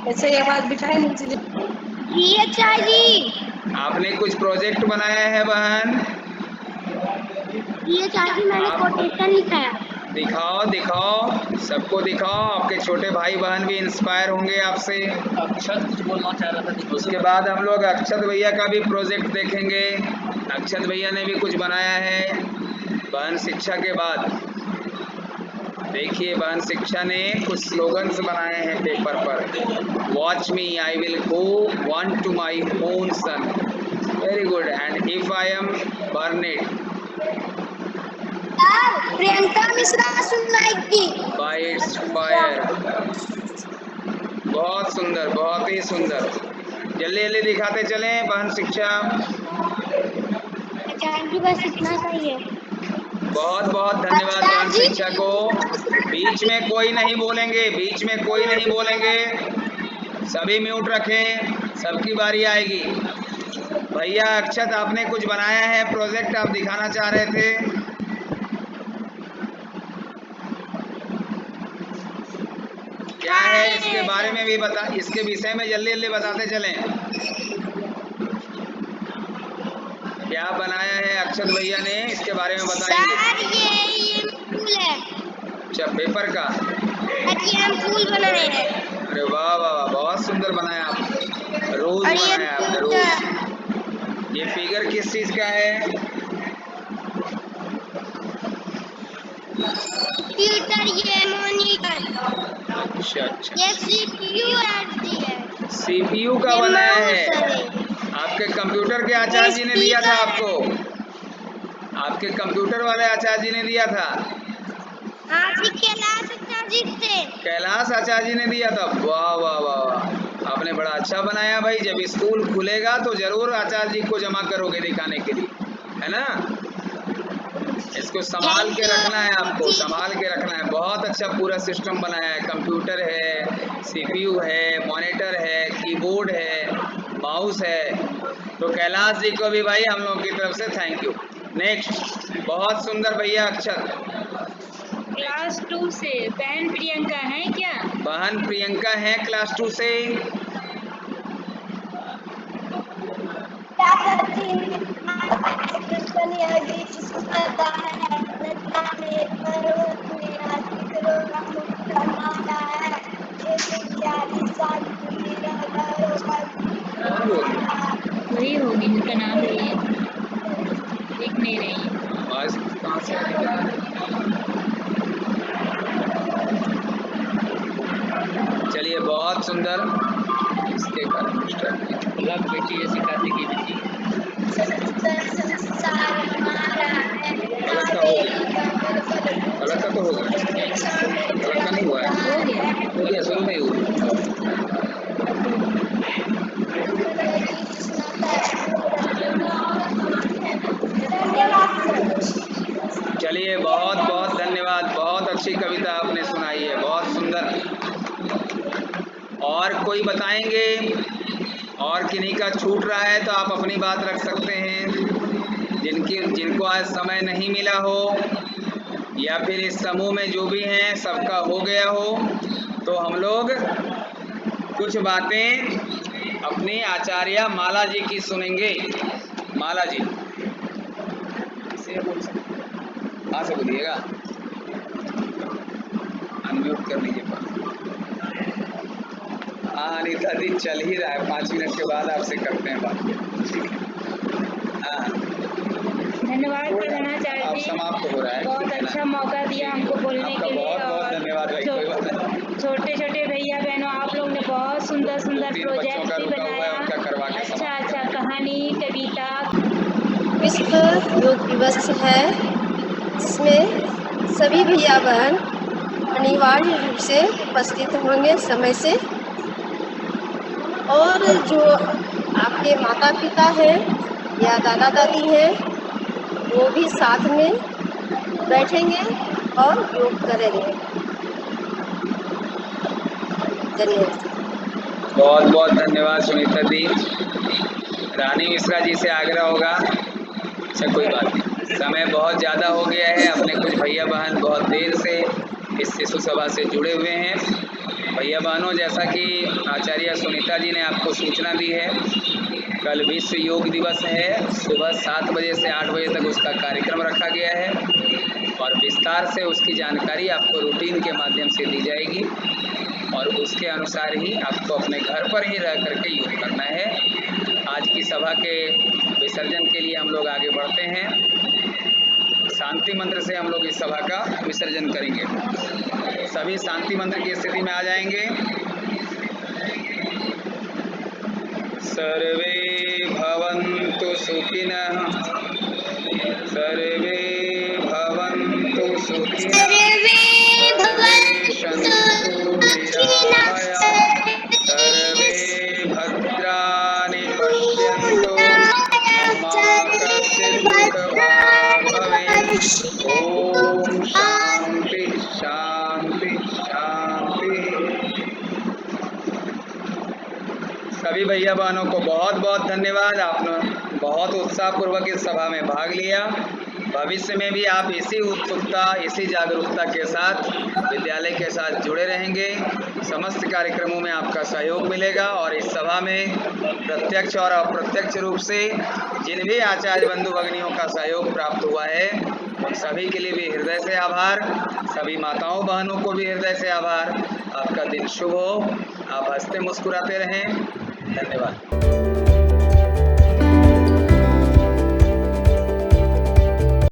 ऐसे ये बात बिठाए नीचे। जी अच्छा जी। आपने कुछ प्रोजेक्ट बनाया है बहन? जी अच्छा जी, मैंने कोटेशन लिखा है। दिखाओ दिखाओ, सबको दिखाओ, आपके छोटे भाई बहन भी इंस्पायर होंगे आपसे। अक्षत कुछ बोलना चाह रहा था। उसके बाद हम लोग अक्षत भैया का भी प्रोजेक्ट देखेंगे। अक्षत भैया ने भी कुछ बनाया है बहन शिक्षा के बाद। देखिए बहन शिक्षा ने कुछ स्लोगन्स बनाए हैं पेपर पर। Watch me I will go one to my own son, very good, and if I am burn it Priyanka Mishra सुनाएगी। By its fire. बहुत सुंदर, बहुत ही सुंदर। जल्दी जल्दी दिखाते चलें बहन शिक्षा। आचार्य जी बस इतना चाहिए। बहुत बहुत धन्यवाद बहन शिक्षा को। बीच में कोई नहीं बोलेंगे, बीच में कोई नहीं बोलेंगे, सभी म्यूट रखें, सबकी बारी आएगी। भैया अक्षत आपने कुछ बनाया है प्रोजेक्ट, आप दिखाना चाह रहे थे। क्या है इसके बारे में भी बता, इसके विषय में जल्दी जल्दी बताते चलें। क्या बनाया है अक्षत भैया ने, इसके बारे में बताएंगे। सर ये फूल है। अच्छा पेपर का। सर ये हम फूल बनाए हैं। अरे वाह वाह वाह, बहुत सुंदर बनाया आप। रोज और ये बनाया आपने, रोज। ये फिगर किस चीज का है? कंप्यूटर, ये मॉनिटर। अच्छा अच्छा, ये सीपीयू है। सीपीयू का ये बनाया माउस है। आपके कंप्यूटर के आचार्य जी ने दिया था आपको, आपके कंप्यूटर वाले आचार्य जी ने दिया था। हाँ जी, कैलाश आचार्य जी थे। कैलाश आचार्य जी ने दिया था। वाह वाह वाह वाह, आपने बड़ा अच्छा बनाया भाई। जब स्कूल खुलेगा तो जरूर आचार्य जी को जमा करोगे दिखाने के लिए, है ना। इसको संभाल के रखना है, आपको संभाल के रखना है। बहुत अच्छा पूरा सिस्टम बनाया है। कंप्यूटर है, सीपीयू है, मॉनिटर है, कीबोर्ड है, माउस है, तो कैलाश जी को भी भाई हम लोग की तरफ से थैंक यू। नेक्स्ट, बहुत सुंदर भैया अक्षर। क्लास 2 से बहन प्रियंका है क्या? बहन प्रियंका है क्लास 2 से। क्या करती चली आगे सुनता है जाने पर्वत में आशिकरो का मुक्का मारा है एक प्यारी सा मेरा वही होगी जिनका नाम लिए देख नहीं रही है। आवाज कहाँ से आएगा? चलिए बहुत सुंदर। इसके कारण लग बेटी ऐसी कार्तिकी बेटी। संसार हमारा है अलग का हो गया, अलग का तो होगा, अलग का नहीं हुआ है, हो गया। हो गया, शुरू में ही हुआ। चलिए बहुत बहुत धन्यवाद, बहुत अच्छी कविता आपने सुनाई है, बहुत सुंदर। और कोई बताएंगे? और किन्हीं का छूट रहा है तो आप अपनी बात रख सकते हैं। जिनको आज समय नहीं मिला हो या फिर इस समूह में जो भी हैं सबका हो गया हो, तो हम लोग कुछ बातें अपनी आचार्य माला जी की सुनेंगे। माला जी कहाँ से बोलिएगा, अनम्यूट कर लीजिए। हाँ अनिता जी चल ही रहा है, 5 मिनट के बाद आपसे करते हैं बात। हाँ धन्यवाद प्रधानाचार्य अब जी, समाप्त हो रहा है। बहुत अच्छा मौका दिया हमको बोलने के लिए। बहुत बहुत और धन्यवाद भाई, कोई बात नहीं। छोटे छोटे भैया बहनों, आप लोग ने बहुत सुंदर सुंदर 2-3 बच्चों प्रोजेक्ट का भी रुका हुआ है, बनाया। उनका करवा के अच्छा अच्छा कहानी कविता। विश्व योग दिवस है, जिसमें सभी भैया बहन अनिवार्य रूप से उपस्थित होंगे समय से। और जो आपके माता पिता हैं या दादा दादी हैं, वो भी साथ में बैठेंगे और योग करेंगे। धन्यवाद। बहुत बहुत धन्यवाद सुनीता दी। रानी मिश्रा जी से आग्रह होगा। अच्छा कोई बात नहीं, समय बहुत ज़्यादा हो गया है। अपने कुछ भैया बहन बहुत देर से इस शिशु सभा से जुड़े हुए हैं। भैया बहनों, जैसा कि आचार्य सुनीता जी ने आपको सूचना दी है, कल विश्व योग दिवस है। सुबह 7 बजे से 8 बजे तक उसका कार्यक्रम रखा गया है और विस्तार से उसकी जानकारी आपको रूटीन के माध्यम से दी जाएगी और उसके अनुसार ही आपको अपने घर पर ही रह करके योग करना है। आज की सभा के विसर्जन के लिए हम लोग आगे बढ़ते हैं। शांति मंत्र से हम लोग इस सभा का विसर्जन करेंगे। सभी शांति मंत्र की स्थिति में आ जाएंगे। सर्वे भवन्तु सुखिनः, सर्वे भवन्तु सुखिनः, सर्वे सन्तु निरामयाः, सर्वे भद्राणि पश्यन्तु, मा कश्चित् दुःखभाग् भवेत्। ओम शांति शांति शांति। सभी भैया बहनों को बहुत बहुत धन्यवाद। आपने बहुत उत्साहपूर्वक इस सभा में भाग लिया। भविष्य में भी आप इसी उत्सुकता, इसी जागरूकता के साथ विद्यालय के साथ जुड़े रहेंगे। समस्त कार्यक्रमों में आपका सहयोग मिलेगा और इस सभा में प्रत्यक्ष और अप्रत्यक्ष रूप से जिन भी आचार्य बंधु भगिनियों का सहयोग प्राप्त हुआ है, उन सभी के लिए भी हृदय से आभार। सभी माताओं बहनों को भी हृदय से आभार। आपका दिन शुभ हो, आप हंसते मुस्कुराते रहें। धन्यवाद।